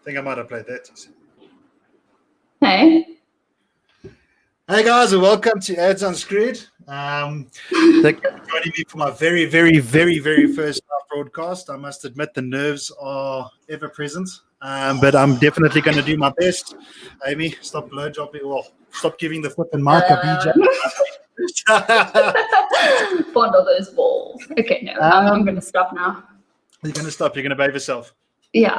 I think I might have played that. Hey. Hey guys, and welcome to Ads Unscrewed. Thank you for joining me for my very, very, very, very first live broadcast. I must admit the nerves are ever present, but I'm definitely going to do my best. Amy, stop blowjobbing. Well, stop giving the flipping mic a BJ. Fondle those balls. Okay, no, I'm going to stop now. You're going to stop. You're going to behave yourself. Yeah,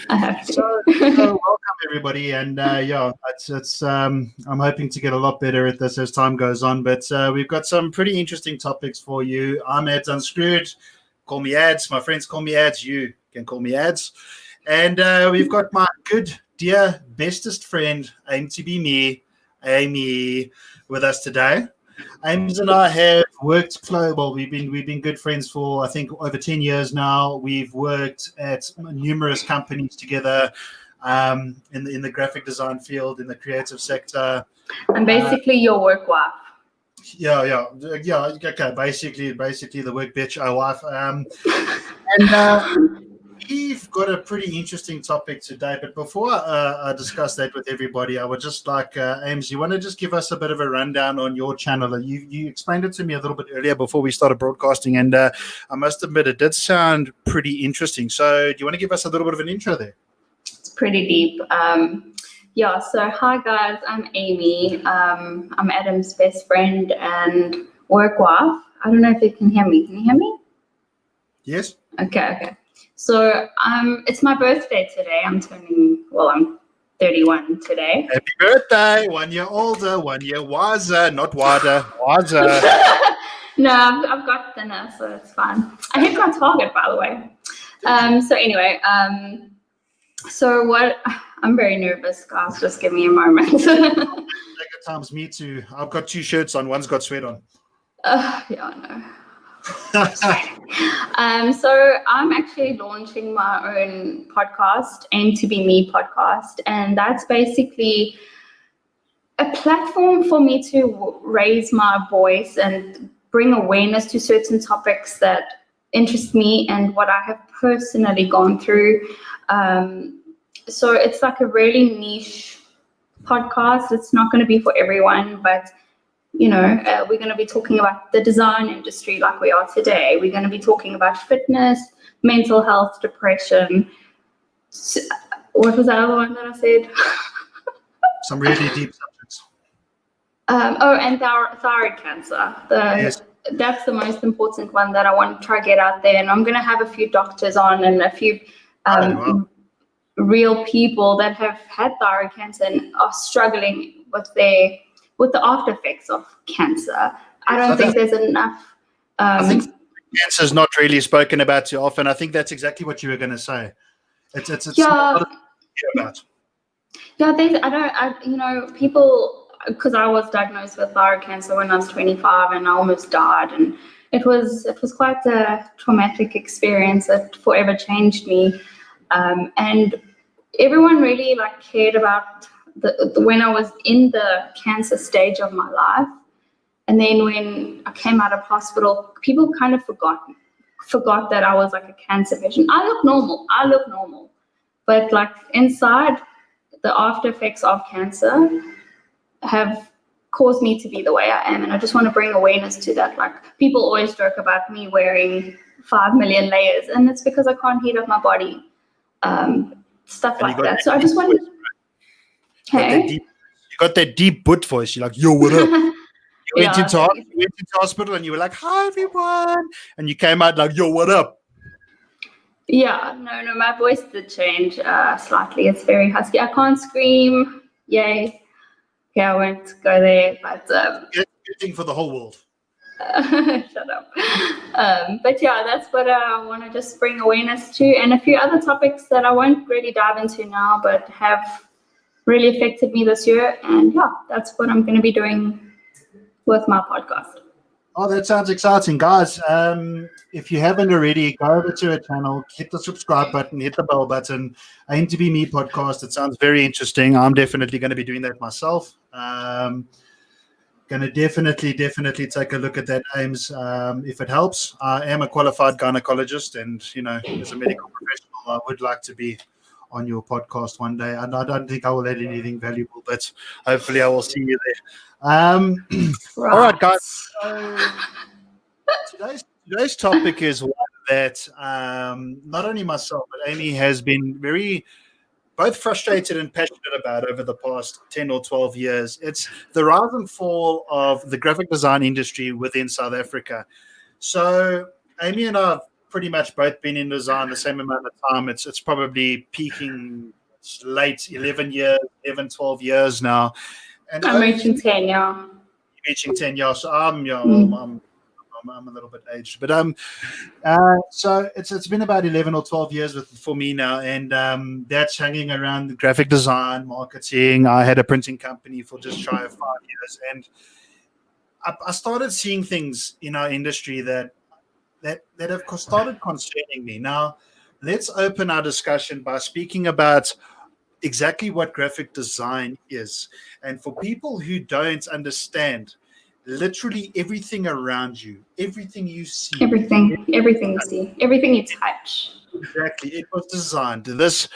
I have to. So welcome everybody, and it's I'm hoping to get a lot better at this as time goes on. But we've got some pretty interesting topics for you. I'm Ads Unscrewed. Call me Ads. My friends call me Ads. You can call me Ads. And we've got my good, dear, bestest friend, aim to be me, Amy, with us today. Ames and I have worked well. We've been good friends for I think over 10 years now. We've worked at numerous companies together in the graphic design field, in the creative sector. And basically your work wife. Yeah. Okay, basically the work bitch, our wife. We've got a pretty interesting topic today, but before I discuss that with everybody, I would just like, Ames, you want to just give us a bit of a rundown on your channel? You explained it to me a little bit earlier before we started broadcasting, and I must admit it did sound pretty interesting. So do you want to give us a little bit of an intro there? It's pretty deep. So hi guys, I'm Amy. I'm Adam's best friend and work wife. I don't know if you can hear me. Can you hear me? Yes. Okay. So it's my birthday today. I'm 31 today. Happy birthday. 1 year older, 1 year wiser, not wider, wiser. No, I've got thinner, so it's fine. I hit my target, by the way. I'm very nervous, guys. Just give me a moment. Good times, me too. I've got 2 shirts on. One's got sweat on. Yeah, I know. So I'm actually launching my own podcast, Aim to Be Me podcast, and that's basically a platform for me to raise my voice and bring awareness to certain topics that interest me and what I have personally gone through. So it's like a really niche podcast. It's not going to be for everyone, but we're going to be talking about the design industry like we are today. We're going to be talking about fitness, mental health, depression. What was the other one that I said? Some really deep subjects. And thyroid cancer. Yes. That's the most important one that I want to try to get out there. And I'm going to have a few doctors on and a few real people that have had thyroid cancer and are struggling with the after effects of cancer. I don't think there's enough. I think cancer is not really spoken about too often. I think that's exactly what you were going to say. It's not to hear about. Yeah, people, because I was diagnosed with thyroid cancer when I was 25 and I almost died, and it was quite a traumatic experience that forever changed me. And everyone really cared about when I was in the cancer stage of my life, and then when I came out of hospital, people kind of forgot that I was like a cancer patient. I look normal, but inside, the after effects of cancer have caused me to be the way I am, and I just want to bring awareness to that. People always joke about me wearing 5 million layers, and it's because I can't heat up my body, stuff like that. So I just wanted. Hey. You got that deep butt voice. You're like, yo, what up? You went into hospital and you were like, hi, everyone. And you came out like, yo, what up? Yeah, no, my voice did change slightly. It's very husky. I can't scream. Yay. Okay, I won't go there. But good thing for the whole world. Shut up. But yeah, that's what I want to just bring awareness to, and a few other topics that I won't really dive into now, but have really affected me this year. And yeah, that's what I'm going to be doing with my podcast. Oh, that sounds exciting, guys. If you haven't already, go over to our channel, hit the subscribe button, hit the bell button. Aim to Be Me podcast. It sounds very interesting. I'm definitely going to be doing that myself. Going to definitely take a look at that, Ames, if it helps. I am a qualified gynecologist, and as a medical professional, I would like to be on your podcast one day. And I don't think I will add anything valuable, but hopefully I will see you there. All right, guys. So today's topic is one that not only myself but Amy has been both frustrated and passionate about over the past 10 or 12 years. It's the rise and fall of the graphic design industry within South Africa. So Amy and I have pretty much both been in design the same amount of time. It's probably peaking late 11, 12 years now. And I'm reaching 10, yeah. Reaching 10 years. So I'm a little bit aged, but so it's been about 11 or 12 years for me now, and that's hanging around graphic design, marketing. I had a printing company for just shy of 5 years, and I started seeing things in our industry that have started concerning me. Now, let's open our discussion by speaking about exactly what graphic design is, and for people who don't understand. Literally everything around you, everything you see, everything you see, everything you touch. Exactly, it was designed. This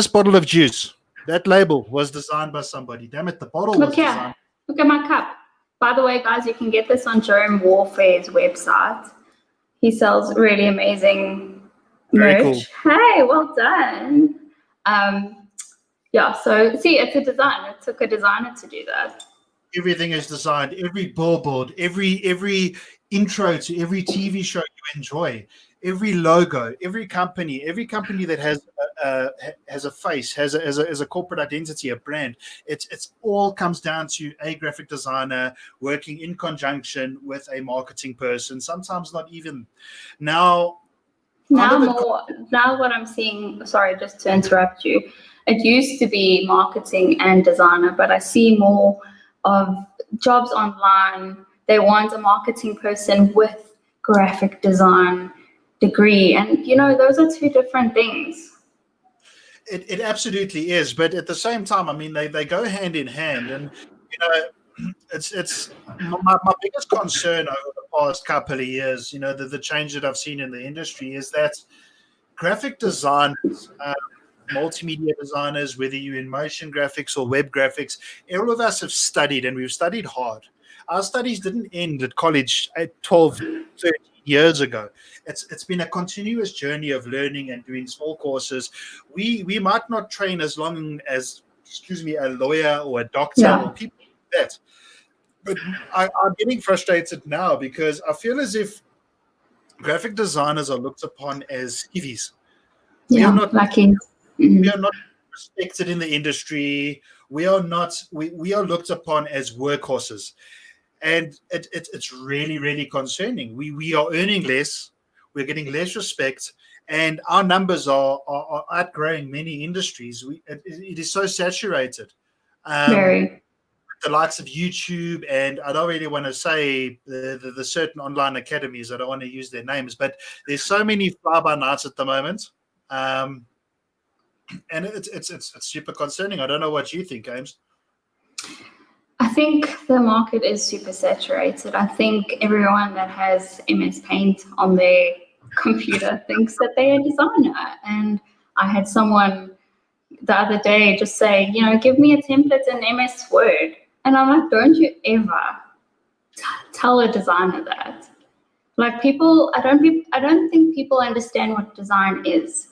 bottle of juice, that label was designed by somebody. Damn it, the bottle was designed. Look at my cup. By the way, guys, you can get this on Jerome Warfare's website. He sells really amazing merch. Cool. Hey, well done. Yeah, so see, it's a design. It took a designer to do that. Everything is designed. Every billboard, every intro to every TV show you enjoy, every logo, every company that has a face, has a corporate identity, a brand. It's all comes down to a graphic designer working in conjunction with a marketing person. Sometimes not even. Now what I'm seeing. Sorry, just to interrupt you. It used to be marketing and designer, but I see more of jobs online. They want a marketing person with graphic design degree, and those are two different things. It absolutely is, but at the same time, I mean, they go hand in hand, and it's my biggest concern over the past couple of years. The change that I've seen in the industry is that graphic designers, multimedia designers, whether you're in motion graphics or web graphics, all of us have studied, and we've studied hard. Our studies didn't end at college 12, 13 years ago. It's been a continuous journey of learning and doing small courses. We might not train as long as, a lawyer or a doctor or people like that. But I'm getting frustrated now because I feel as if graphic designers are looked upon as hippies. We are not lucky. We are not respected in the industry. We are not. We are looked upon as workhorses, and it's really, really concerning. We are earning less. We're getting less respect, and our numbers are outgrowing many industries. It is so saturated. Very. The likes of YouTube, and I don't really want to say the certain online academies. I don't want to use their names, but there's so many fly-by-nights at the moment. And it's super concerning. I don't know what you think, James. I think the market is super saturated. I think everyone that has MS Paint on their computer thinks that they're a designer. And I had someone the other day just say, give me a template in MS Word. And I'm like, don't you ever tell a designer that. Like people, I don't think people understand what design is.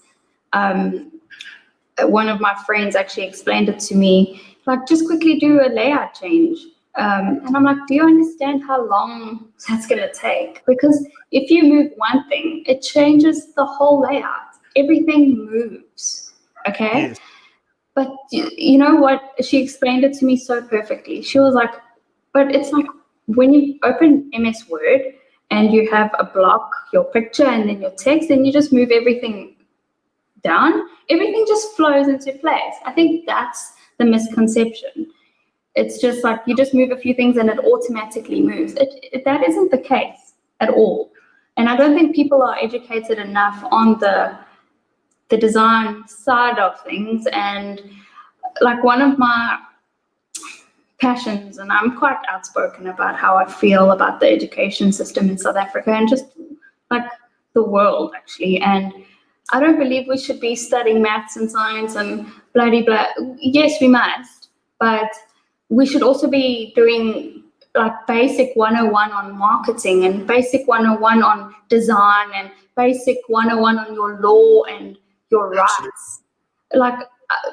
One of my friends actually explained it to me, like, just quickly do a layout change. And I'm like, do you understand how long that's going to take? Because if you move one thing, it changes the whole layout. Everything moves, okay? Yes. But you know what? She explained it to me so perfectly. She was like, but it's like when you open MS Word and you have a block, your picture, and then your text, and you just move everything down, everything just flows into place. I think that's the misconception. It's just like you just move a few things and it automatically moves. That isn't the case at all. And I don't think people are educated enough on the design side of things. And like one of my passions, and I'm quite outspoken about how I feel about the education system in South Africa and just like the world actually. And I don't believe we should be studying maths and science and bloody blah. Yes, we must, but we should also be doing like basic 101 on marketing and basic 101 on design and basic 101 on your law and your rights. Like,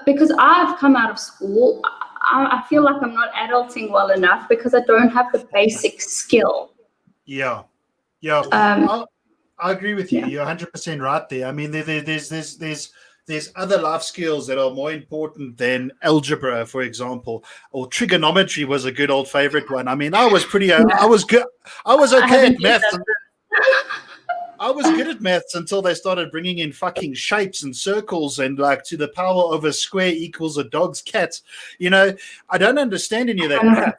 because I've come out of school, I feel like I'm not adulting well enough because I don't have the basic skill. Yeah. I agree with you. Yeah. You're 100% right there. I mean, there's other life skills that are more important than algebra, for example, or trigonometry was a good old favorite one. I mean, I was pretty, I was good. I was okay at maths. I was good at maths until they started bringing in fucking shapes and circles and like to the power of a square equals a dog's cat. You know, I don't understand any of that crap.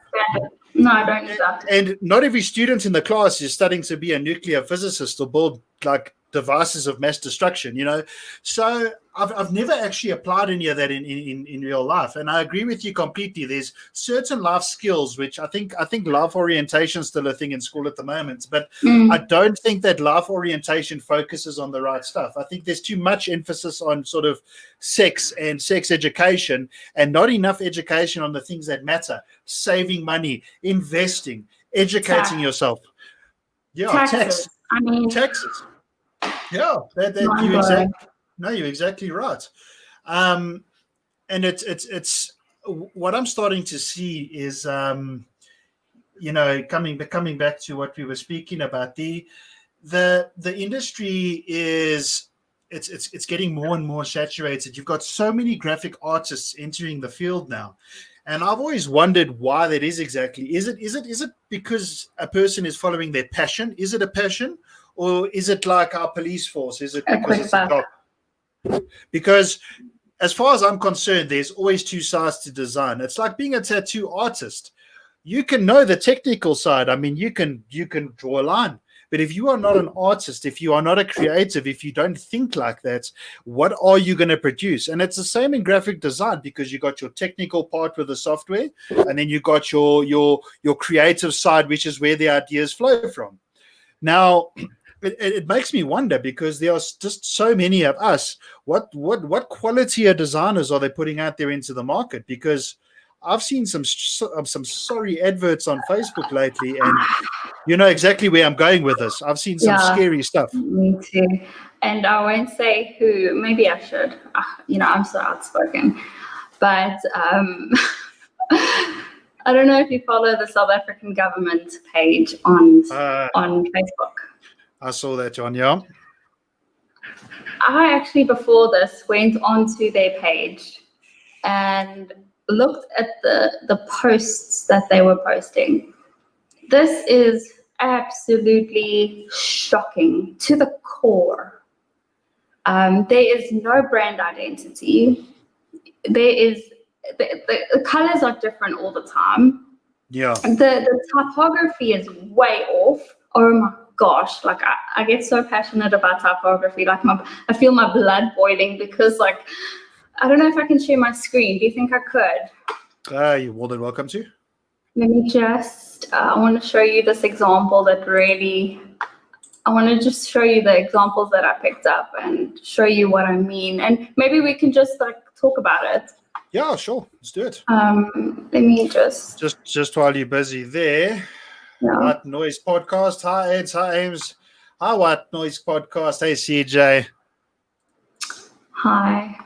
No, I don't either. And not every student in the class is studying to be a nuclear physicist or build like devices of mass destruction, you know. So I've never actually applied any of that in real life. And I agree with you completely. There's certain life skills which I think life orientation is still a thing in school at the moment, but I don't think that life orientation focuses on the right stuff. I think there's too much emphasis on sort of sex and sex education and not enough education on the things that matter: saving money, investing, educating yourself. Yeah, taxes. I mean, taxes. Yeah, you're exactly right. And it's what I'm starting to see is you know, coming back to what we were speaking about, the industry is it's getting more and more saturated. You've got so many graphic artists entering the field now. And I've always wondered why that is exactly. Is it because a person is following their passion? Is it a passion? Or is it like our police force? Is it because it's a job? Because as far as I'm concerned, there's always two sides to design. It's like being a tattoo artist. You can know the technical side. I mean, you can draw a line. But if you are not an artist, if you are not a creative, if you don't think like that, what are you going to produce? And it's the same in graphic design, because you got your technical part with the software, and then you got your creative side, which is where the ideas flow from. Now, it makes me wonder, because there are just so many of us. What quality of designers are they putting out there into the market? Because I've seen some sorry adverts on Facebook lately, and you know exactly where I'm going with this. I've seen some scary stuff. Me too. And I won't say who. Maybe I should. You know, I'm so outspoken. But I don't know if you follow the South African government page on Facebook. I saw that, John. Yeah. I actually, before this, went onto their page and looked at the posts that they were posting. This is absolutely shocking to the core. There is no brand identity. There is the colors are different all the time. Yeah. The typography is way off. Oh my gosh! Like I get so passionate about typography. Like I feel my blood boiling, because like I don't know if I can share my screen. Do you think I could? You're more than welcome to. Let me just, I want to show you this example that really, I want to just show you the examples that I picked up and show you what I mean. And maybe we can just like talk about it. Yeah, sure. Let's do it. Let me just while you're busy there. Yeah. White Noise Podcast. Hi, Eds. Hi, Ames. Hi, White Noise Podcast. Hey, CJ. Hi.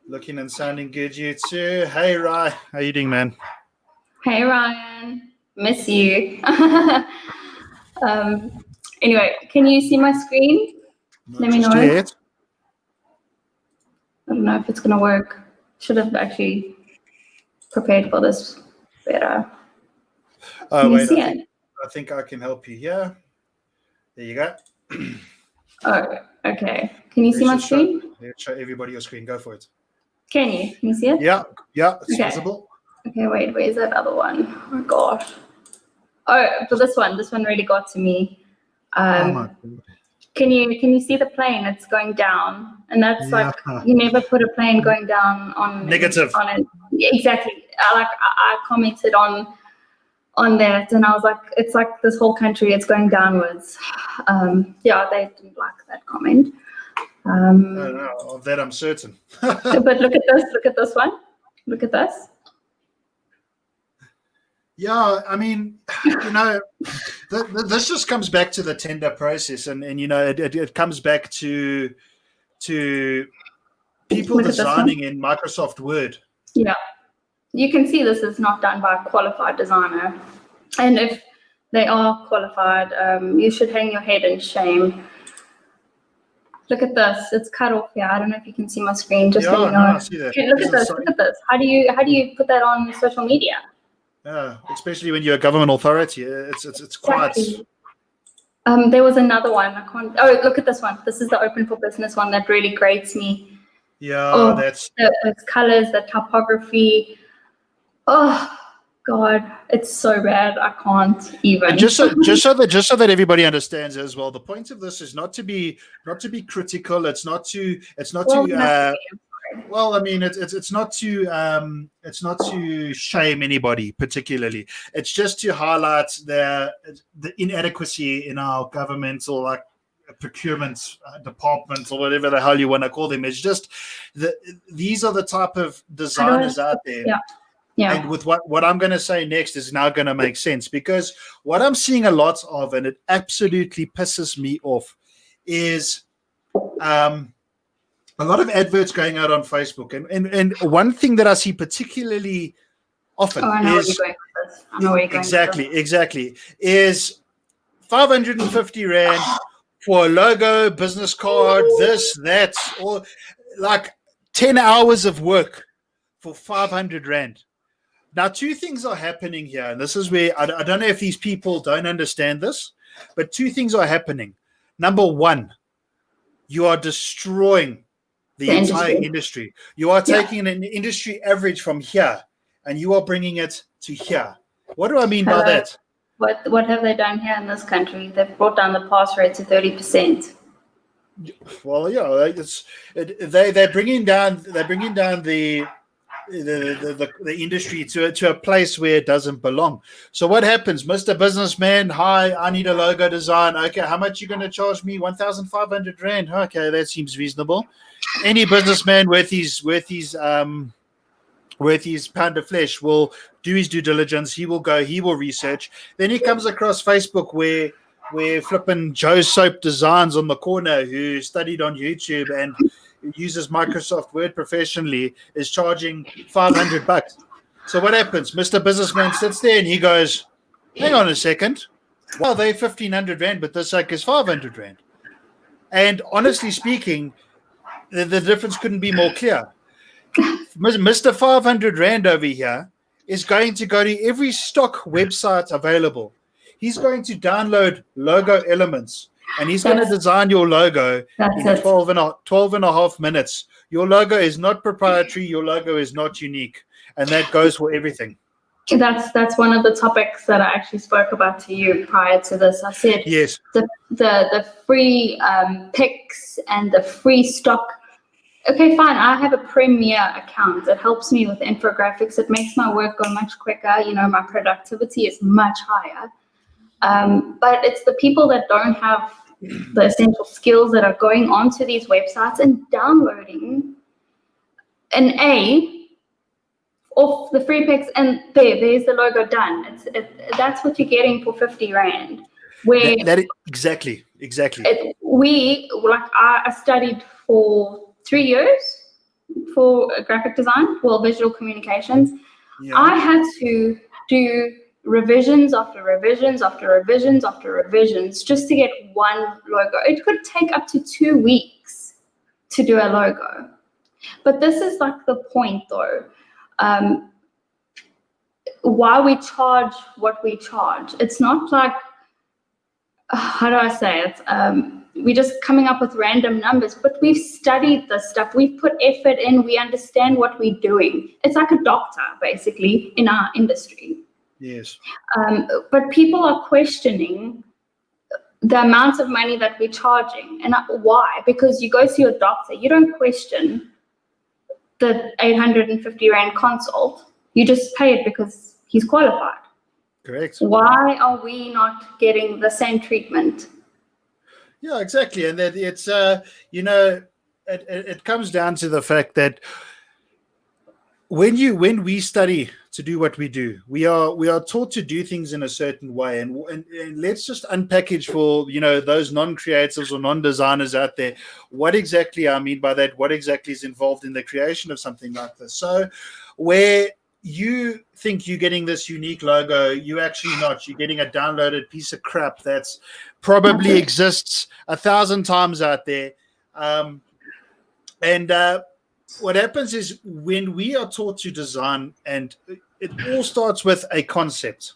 Looking and sounding good, you too. Hey, Rye. How you doing, man? Hey, Ryan. Miss you. Anyway, can you see my screen? Let me know. I don't know if it's going to work. Should have actually prepared for this better. Oh, wait. I think I can help you here. There you go. Oh, okay. Can you see my screen? Let's show everybody your screen. Go for it. Can you? Can you see it? Yeah. It's visible. Okay, wait. Where's that other one? Oh my gosh. Oh, for this one really got to me. Oh my God. Can you see the plane? It's going down, and that's like you never put a plane going down on negative. On it. Exactly. I commented on that, and I was like, it's like this whole country, it's going downwards. They didn't like that comment. No, of that I'm certain. But look at this. Look at this one. Look at this. Yeah, I mean, this just comes back to the tender process, and it comes back to people designing in Microsoft Word. Yeah, you can see this is not done by a qualified designer, and if they are qualified, you should hang your head in shame. Look at this; it's cut off here. I don't know if you can see my screen. Just let me know. I see that. Look at this. Look at this. How do you put that on social media? Especially when you're a government authority, it's quite. There was another one. I can't. Oh, look at this one. This is the Open for Business one that really grates me. Yeah, that's the colors, the typography. Oh God, it's so bad. I can't even. And just so that everybody understands as well, the point of this is not to be critical. It's not to. Well, I mean, it's not to shame anybody particularly. It's just to highlight the inadequacy in our governmental procurement departments or whatever the hell you want to call them. It's just these are the type of designers out there. Yeah. And with what I'm going to say next is now going to make sense, because what I'm seeing a lot of, and it absolutely pisses me off, is a lot of adverts going out on Facebook, and one thing that I see particularly often I know where you're going with this. I know where you're going exactly is 550 Rand for a logo, business card, this, that, or like 10 hours of work for 500 Rand. Now, two things are happening here, and this is where I don't know if these people don't understand this, but two things are happening. Number one, you are destroying the entire industry. You are taking an industry average from here, and you are bringing it to here. What do I mean by that? What have they done here in this country? They've brought down the pass rate to 30%. Well, yeah, they're bringing down the industry to a place where it doesn't belong. So what happens, Mr. Businessman? Hi, I need a logo design. Okay, how much you going to charge me? 1,500 Rand. Okay, that seems reasonable. Any businessman worth his pound of flesh will do his due diligence. He will go. He will research. Then he comes across Facebook where flipping Joe Soap Designs on the corner, who studied on YouTube and uses Microsoft Word professionally, is charging $500. So what happens? Mr. Businessman sits there and he goes, hang on a second. Well, they're 1,500 Rand, but this is 500 Rand. And honestly speaking, the difference couldn't be more clear. Mr. 500 Rand over here is going to go to every stock website available. He's going to download logo elements, and he's going to design your logo in 12 and a half minutes. Your logo is not proprietary. Your logo is not unique. And that goes for everything. That's one of the topics that I actually spoke about to you prior to this. I said yes, the free pics and the free stock. Okay, fine. I have a Premiere account. It helps me with infographics. It makes my work go much quicker. My productivity is much higher. But it's the people that don't have the essential skills that are going onto these websites and downloading an off the free pics, and there's the logo done. That's what you're getting for 50 Rand. Where exactly. I studied for 3 years for graphic design, visual communications. Yeah. I had to do revisions after revisions after revisions after revisions just to get one logo. It could take up to 2 weeks to do a logo. But this is like the point though. Why we charge what we charge. It's not like, how do I say it? We're just coming up with random numbers, but we've studied this stuff. We've put effort in. We understand what we're doing. It's like a doctor, basically, in our industry. Yes. But people are questioning the amount of money that we're charging. And why? Because you go to your doctor. You don't question the 850 Rand consult. You just pay it because he's qualified. Correct. Why are we not getting the same treatment? Yeah, exactly. And that it's, it comes down to the fact that when we study to do what we do, we are taught to do things in a certain way, and let's just unpackage for those non-creatives or non-designers out there what exactly I mean by that. What exactly is involved in the creation of something like this? So, where you think you're getting this unique logo, you're actually not. You're getting a downloaded piece of crap that's probably exists 1,000 times out there, and what happens is when we are taught to design, and it all starts with a concept.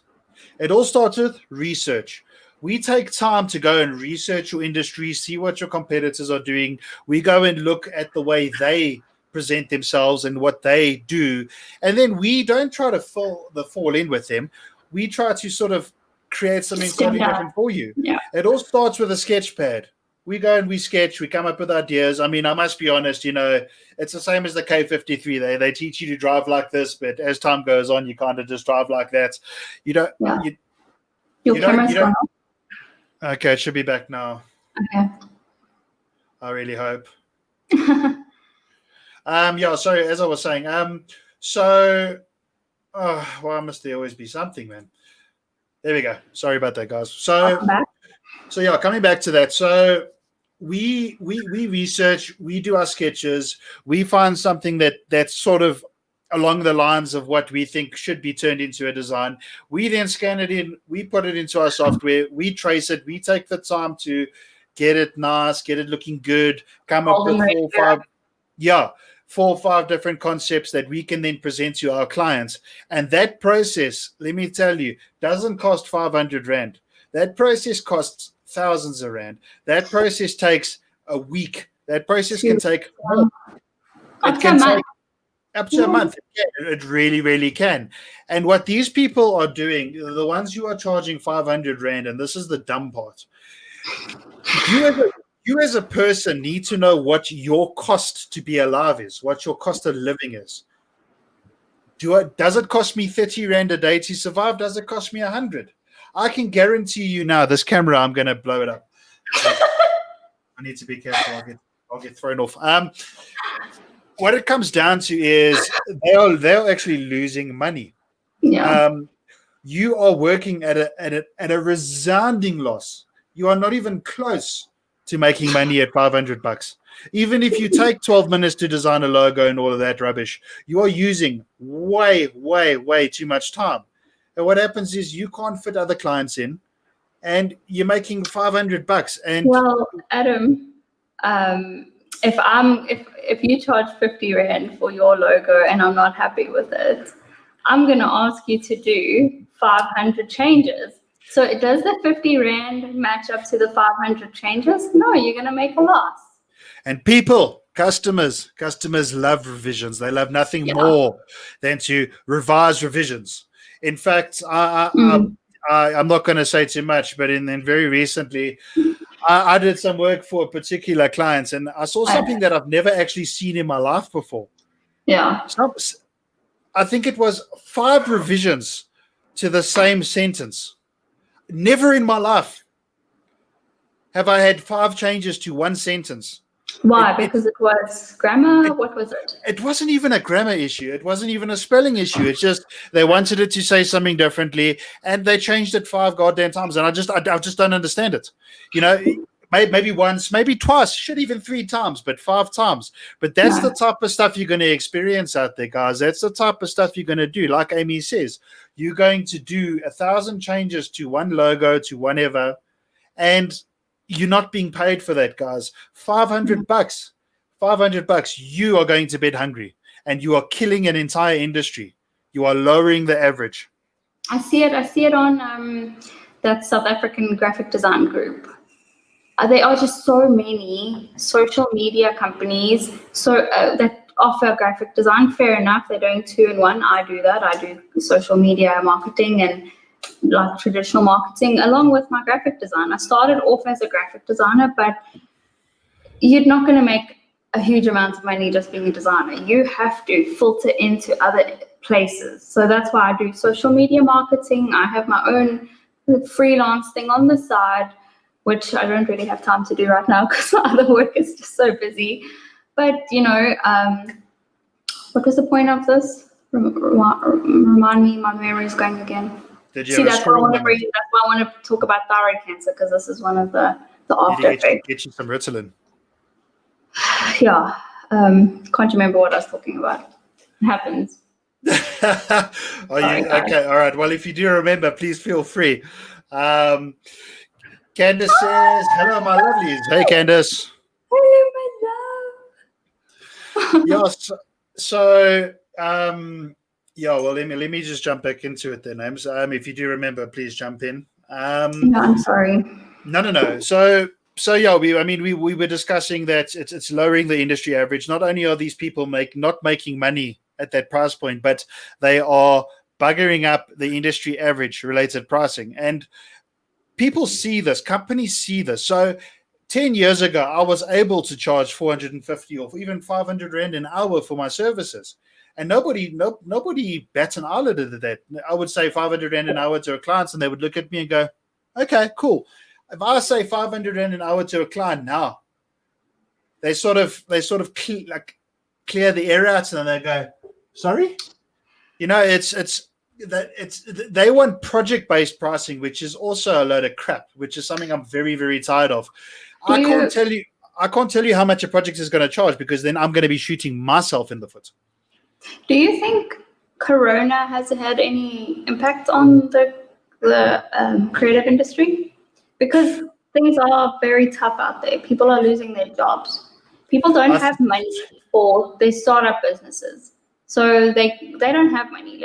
It all starts with research. We take time to go and research your industry, see what your competitors are doing. We go and look at the way they present themselves and what they do. And then we don't try to fall in with them. We try to sort of create something totally different for you. Yeah. It all starts with a sketch pad. We go and we sketch, we come up with ideas. I mean, I must be honest, it's the same as the K53. They teach you to drive like this, but as time goes on, you kind of just drive like that. You don't. Yeah. Your camera's gone off? Okay, it should be back now. Okay. I really hope. Sorry, as I was saying, why must there always be something, man? There we go. Sorry about that, guys. Coming back to that. So we research, we do our sketches, we find something that's sort of along the lines of what we think should be turned into a design. We then scan it in, we put it into our software, we trace it, we take the time to get it nice, get it looking good, come up with 4 or 5 different concepts that we can then present to our clients. And that process, let me tell you, doesn't cost 500 Rand. That process costs thousands of Rand. That process takes a week. That process can take more. It can take up to a month. It really, really can. And what these people are doing, the ones who are charging 500 Rand, and this is the dumb part, you as a person need to know what your cost to be alive is, what your cost of living is. Does it cost me 30 Rand a day to survive? Does it cost me 100? I can guarantee you now, this camera, I'm going to blow it up. I need to be careful. I'll get thrown off. What it comes down to is they're actually losing money. Yeah. You are working at a resounding loss. You are not even close to making money at $500. Even if you take 12 minutes to design a logo and all of that rubbish, you are using way, way, way too much time. And what happens is you can't fit other clients in, and you're making $500. And well, Adam, if you charge 50 Rand for your logo and I'm not happy with it, I'm gonna ask you to do 500 changes. So does the 50 Rand match up to the 500 changes? No, you're gonna make a loss. And customers love revisions. They love nothing more than to revise revisions. In fact, I'm not going to say too much, but then very recently, I did some work for a particular client, and I saw something that I've never actually seen in my life before. Yeah. I think it was 5 revisions to the same sentence. Never in my life have I had 5 changes to one sentence. Why? Because it was grammar? What was it? It wasn't even a grammar issue. It wasn't even a spelling issue. It's just they wanted it to say something differently, and they changed it 5 goddamn times. And I just don't understand it. Maybe once, maybe twice, shit, even 3 times, but 5 times. But that's the type of stuff you're going to experience out there, guys. That's the type of stuff you're going to do. Like Amy says, you're going to do 1,000 changes to one logo, to whatever, and you're not being paid for that, guys. $500, you are going to bed hungry, and you are killing an entire industry. You are lowering the average. I see it on that South African graphic design group. There are just so many social media companies that offer graphic design. Fair enough, they're doing 2 in 1. I do that. I do social media marketing and like traditional marketing along with my graphic design. I started off as a graphic designer, but you're not going to make a huge amount of money just being a designer. You have to filter into other places. So that's why I do social media marketing. I have my own freelance thing on the side, which I don't really have time to do right now because my other work is just so busy. But what was the point of this? Remind me, my memory is going again. Did you See, have a that's why I squirrel want to moment? that's why I want to talk about thyroid cancer, because this is one of the Did after you effects. get you some Ritalin? Yeah. Can't remember what I was talking about. It happens. Are Sorry, you guys. okay? All right. Well, if you do remember, please feel free. Candace says, "Hello, my lovelies." Hey, Candace. Hello, my love. Yes. So, yeah. Well, let me just jump back into it then, Ames. If you do remember, please jump in. No, I'm sorry. No. So yeah, we were discussing that it's lowering the industry average. Not only are these people not making money at that price point, but they are buggering up the industry average related pricing. And people see this, companies see this. So 10 years ago, I was able to charge 450 or even 500 Rand an hour for my services. And nobody bats an eyelid at that. I would say 500 Rand an hour to a client, and they would look at me and go, okay, cool. If I say 500 Rand an hour to a client now, they sort of clear the air out and they go, sorry? They want project-based pricing, which is also a load of crap, which is something I'm very, very tired of. I can't tell you how much a project is going to charge, because then I'm going to be shooting myself in the foot. Do you think Corona has had any impact on the creative industry? Because things are very tough out there. People are losing their jobs. People don't have money for their startup businesses. So they don't have money.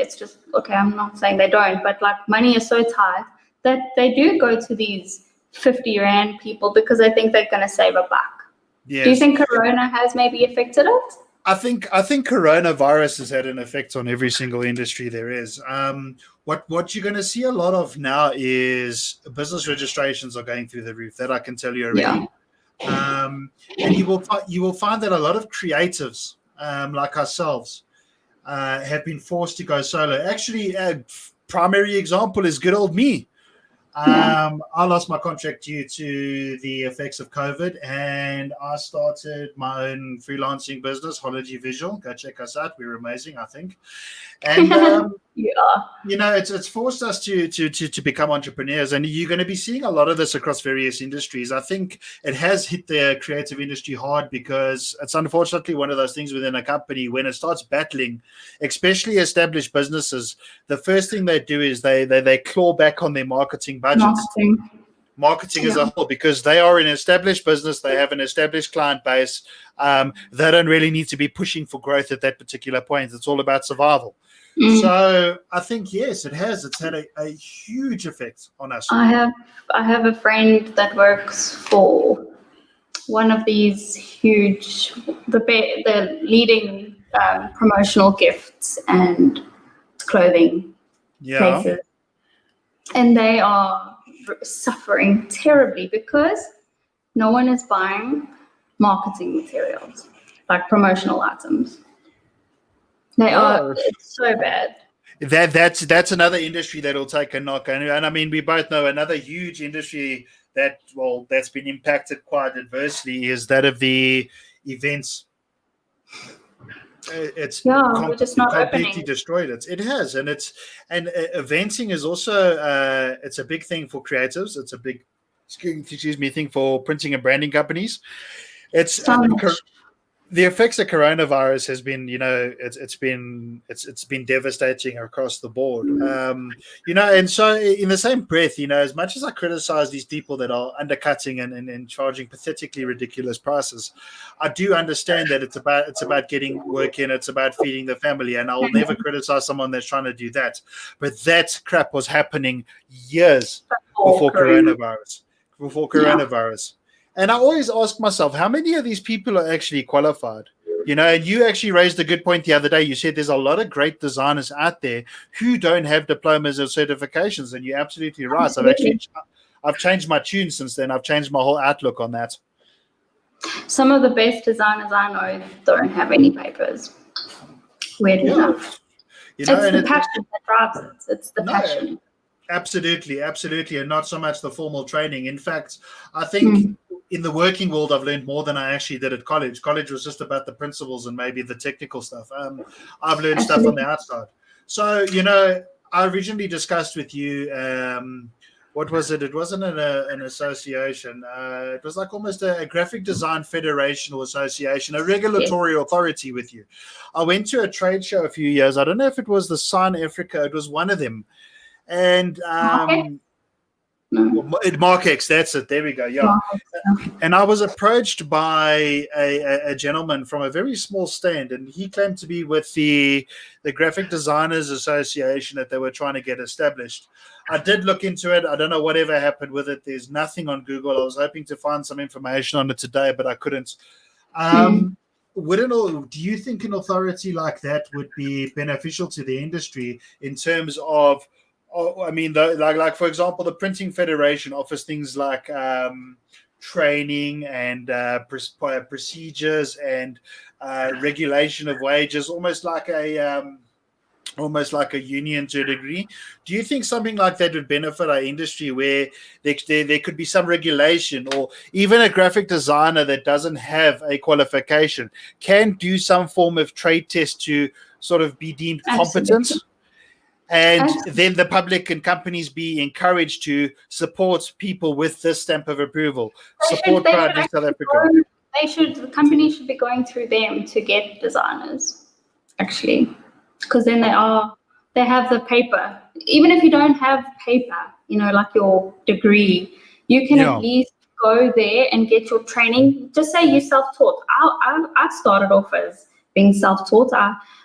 I'm not saying they don't, but like money is so tight that they do go to these 50 Rand people because they think they're going to save a buck. Yes. Do you think Corona has maybe affected it? I think coronavirus has had an effect on every single industry there is. What you're going to see a lot of now is business registrations are going through the roof. That I can tell you already. Yeah. And you will find that a lot of creatives like ourselves have been forced to go solo. Actually, a primary example is good old me. I lost my contract due to the effects of COVID, and I started my own freelancing business, Holiday Visual. Go check us out. We're amazing, I think. And it's forced us to become entrepreneurs, and you're going to be seeing a lot of this across various industries. I think it has hit the creative industry hard because it's unfortunately one of those things within a company when it starts battling, especially established businesses. The first thing they do is they claw back on their marketing budgets. Marketing as a whole, because they are an established business, they have an established client base. They don't really need to be pushing for growth at that particular point. It's all about survival. So I think, yes, it has. It's had a huge effect on us. I have a friend that works for one of these huge, the leading promotional gifts and clothing places. And they are suffering terribly because no one is buying marketing materials, like promotional items. It's so bad. That's another industry that'll take a knock. And I mean, we both know another huge industry that's been impacted quite adversely is that of the events. It's just not completely opening. Destroyed it. It has, and eventing is also it's a big thing for creatives. It's a big thing for printing and branding companies. It's the effects of coronavirus has been, it's been devastating across the board. And so in the same breath, as much as I criticize these people that are undercutting and charging pathetically ridiculous prices, I do understand that it's about getting work in, it's about feeding the family, and I'll never criticize someone that's trying to do that. But that crap was happening years before coronavirus. And I always ask myself, how many of these people are actually qualified? And you actually raised a good point the other day. You said there's a lot of great designers out there who don't have diplomas or certifications, and you're absolutely right. I've changed my tune since then. I've changed my whole outlook on that. Some of the best designers I know don't have any papers. Weirdly enough. It's the passion that drives it. It's the passion. Absolutely, and not so much the formal training. In fact, I think in the working world, I've learned more than I actually did at college. College was just about the principles and maybe the technical stuff. I've learned stuff on Absolutely. the outside. So, I originally discussed with you, what was it? It wasn't an association. It was like almost a graphic design federation or association, a Yes. regulatory authority with you. I went to a trade show a few years. I don't know if it was the Sign Africa. It was one of them. And Okay. No. Markex, that's it. There we go. Yeah. And I was approached by a gentleman from a very small stand, and he claimed to be with the Graphic Designers Association that they were trying to get established. I did look into it. I don't know whatever happened with it. There's nothing on Google. I was hoping to find some information on it today, but I couldn't. Do you think an authority like that would be beneficial to the industry in terms of, like for example, the Printing Federation offers things like training and procedures and regulation of wages, almost like a union to a degree. Do you think something like that would benefit our industry, where there could be some regulation, or even a graphic designer that doesn't have a qualification can do some form of trade test to sort of be deemed competent? And then the public and companies be encouraged to support people with this stamp of approval. Support Proudly South Africa. The companies should be going through them to get designers, actually, because then they have the paper. Even if you don't have paper, like your degree, you can at least go there and get your training. Just say you're self-taught. I started off as being self-taught.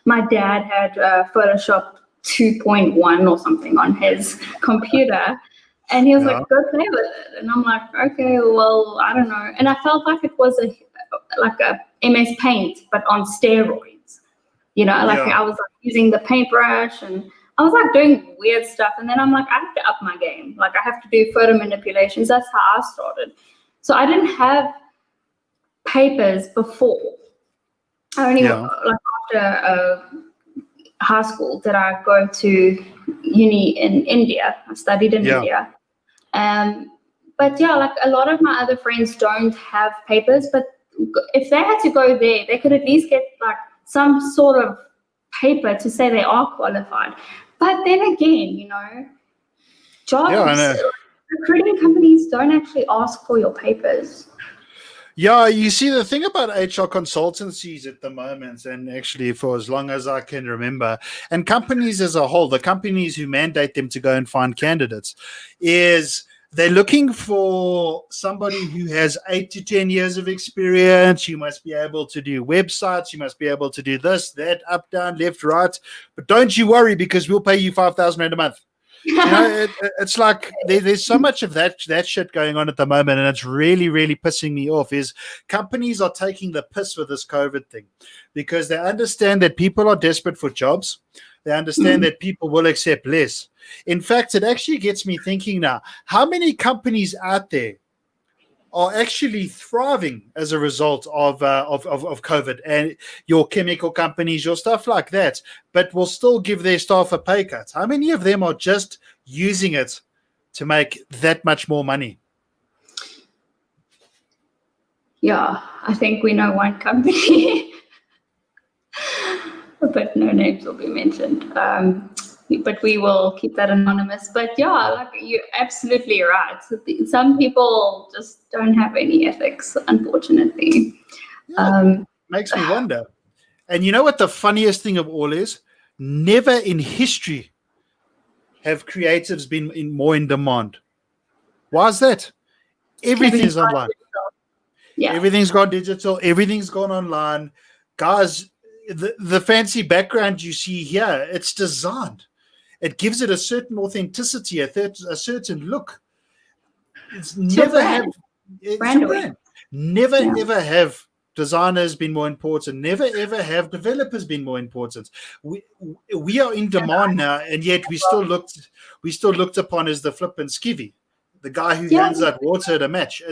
My dad had Photoshop 2.1 or something on his computer, and he was like, go play with it. And I'm like, okay, well, I don't know. And I felt like it was like a MS Paint but on steroids, I was like using the paintbrush, and I was like doing weird stuff. And then I'm like, I have to up my game. Like, I have to do photo manipulations. That's how I started. So I didn't have papers before. I only after high school did I go to uni in India. I studied in India. But like a lot of my other friends don't have papers, but if they had to go there, they could at least get like some sort of paper to say they are qualified. But then again, jobs, recruiting companies don't actually ask for your papers. Yeah, you see, the thing about HR consultancies at the moment, and actually for as long as I can remember, and companies as a whole, the companies who mandate them to go and find candidates, is they're looking for somebody who has 8 to 10 years of experience. You must be able to do websites. You must be able to do this, that, up, down, left, right. But don't you worry, because we'll pay you 5,000 Rand a month. It's like there's so much of that shit going on at the moment, and it's really, really pissing me off. Is companies are taking the piss with this COVID thing, because they understand that people are desperate for jobs. They understand that people will accept less. In fact, it actually gets me thinking now, how many companies out there are actually thriving as a result of COVID, and your chemical companies, your stuff like that, but will still give their staff a pay cut? How many of them are just using it to make that much more money? Yeah, I think we know one company, but no names will be mentioned. But we will keep that anonymous. But like, you're absolutely right. Some people just don't have any ethics, unfortunately. Makes me wonder. And you know what the funniest thing of all is? Never in history have creatives been more in demand. Why is that? Everything's online. Yeah. Everything's gone digital. Everything's gone online. Guys, the fancy background you see here, it's designed. It gives it a certain authenticity, a certain look. It's never have never ever have designers been more important. Never ever have developers been more important. We are in demand now, and yet we still looked upon as the flippant skivvy, the guy who hands out water at a match.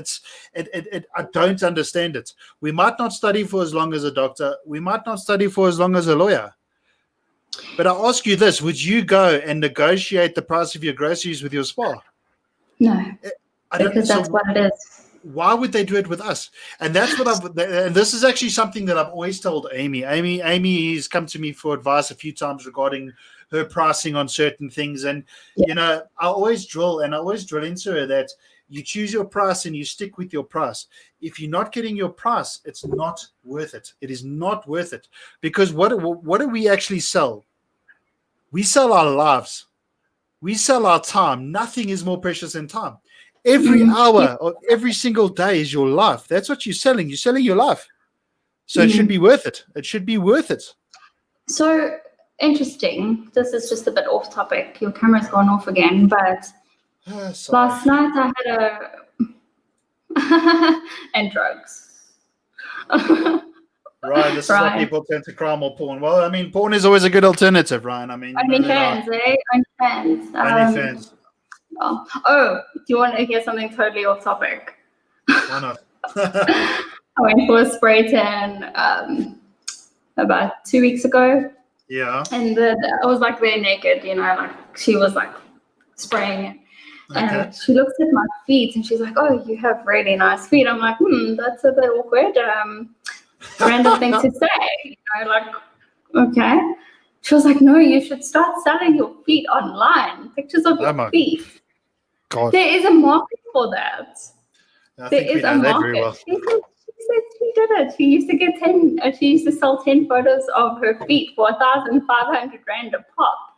I don't understand it. We might not study for as long as a doctor. We might not study for as long as a lawyer. But I ask you this: would you go and negotiate the price of your groceries with your spa? No, because that's what it is. why would they do it with us? And that's what and this is actually something that I've always told Amy. Amy has come to me for advice a few times regarding her pricing on certain things. And, I always drill into her that you choose your price and you stick with your price. If you're not getting your price, it's not worth it. It is not worth it. Because what do we actually sell? We sell our lives. We sell our time. Nothing is more precious than time. Every hour of every single day is your life. That's what you're selling. You're selling your life. So it should be worth it. It should be worth it. So interesting. This is just a bit off topic. Your camera's gone off again. But last night I had and drugs. Ryan, this is why people tend to crime or porn. Well, I mean, porn is always a good alternative, Ryan. I mean, OnlyFans, OnlyFans. OnlyFans. Oh, do you want to hear something totally off topic? Why not? I went for a spray tan about 2 weeks ago. Yeah. And I was like there naked, like she was like spraying it. And she looks at my feet and she's like, "Oh, you have really nice feet." I'm like, that's a bit awkward. Random thing to say, like, okay. She was like, "No, you should start selling your feet online, pictures of your feet." God. There is a market for that. There is a market. Well. She said she did it. She used to get she used to sell 10 photos of her feet for 1,500 rand a pop.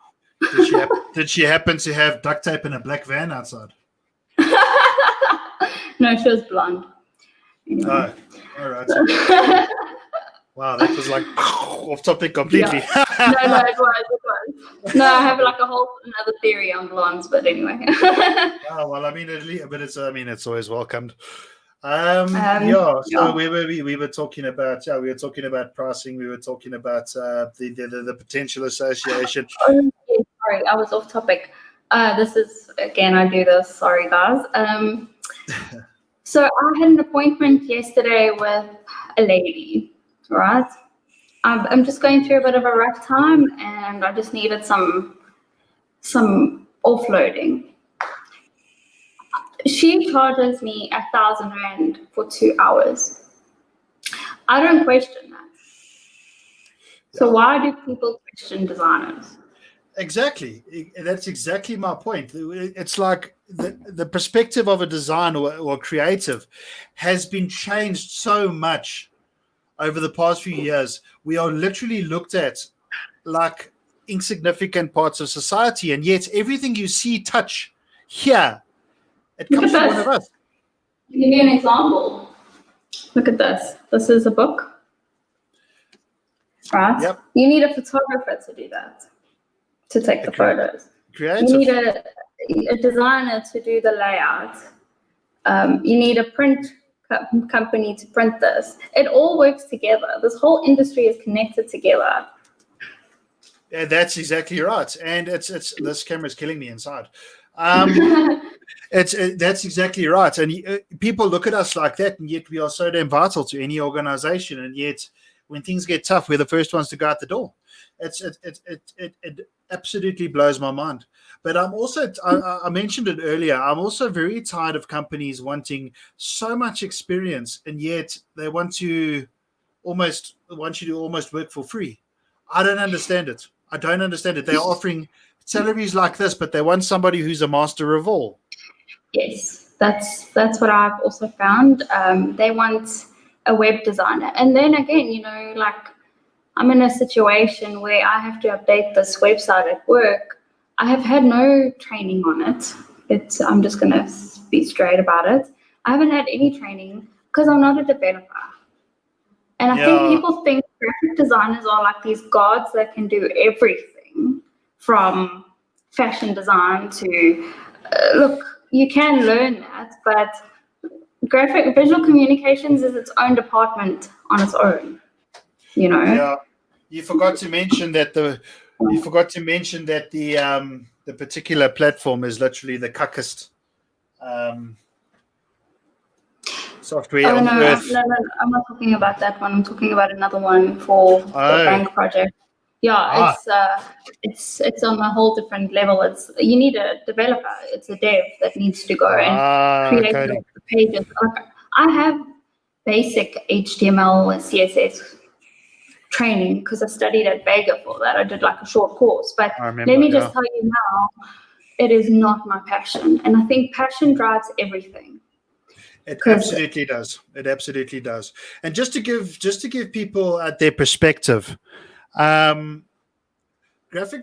Did she happen to have duct tape in a black van outside? No, she was blonde. Oh, all right. Wow, that was like off topic completely. Yeah. No, it was. No, I have like another theory on blondes, but anyway. Oh, well, I mean, it's always welcomed. So we were talking about pricing. We were talking about the potential association. Oh, sorry, I was off topic. This is again, I do this. Sorry, guys. So I had an appointment yesterday with a lady. Right, I'm just going through a bit of a rough time, and I just needed some offloading. She charges me 1,000 rand for 2 hours. I don't question that. So why do people question designers? Exactly. That's exactly my point. It's like the perspective of a designer or creative has been changed so much over the past few years. We are literally looked at like insignificant parts of society, and yet everything you see, touch, hear, it comes from one of us. I'll give you an example. Look at this. This is a book. Right? Yep. You need a photographer to do that, to take the photos. Creative. You need a designer to do the layout. You need a print company to print this. It all works together. This whole industry is connected together. Yeah, that's exactly right. And it's this camera's killing me inside. That's exactly right. And people look at us like that, and yet we are so damn vital to any organization. And yet, when things get tough, we're the first ones to go out the door. It absolutely blows my mind. But I'm also, I mentioned it earlier, I'm also very tired of companies wanting so much experience, and yet they want you to almost work for free. I don't understand it. They're offering salaries like this, but they want somebody who's a master of all. Yes, that's what I've also found. They want a web designer. And then again, like I'm in a situation where I have to update this website at work. I have had no training on it. I'm just going to be straight about it. I haven't had any training because I'm not a developer. And I think people think graphic designers are like these gods that can do everything from fashion design to, look, you can learn that, but visual communications is its own department on its own, Yeah, you forgot to mention that the particular platform is literally the cuckest software on earth. No, I'm not talking about that one. I'm talking about another one for the bank project. Yeah, it's on a whole different level. You need a developer. It's a dev that needs to go and create the pages. I have basic HTML and CSS training because I studied at Vega for that. I did like a short course. But I remember, let me just tell you now, it is not my passion. And I think passion drives everything. It absolutely does. It absolutely does. And just to give people their perspective, graphic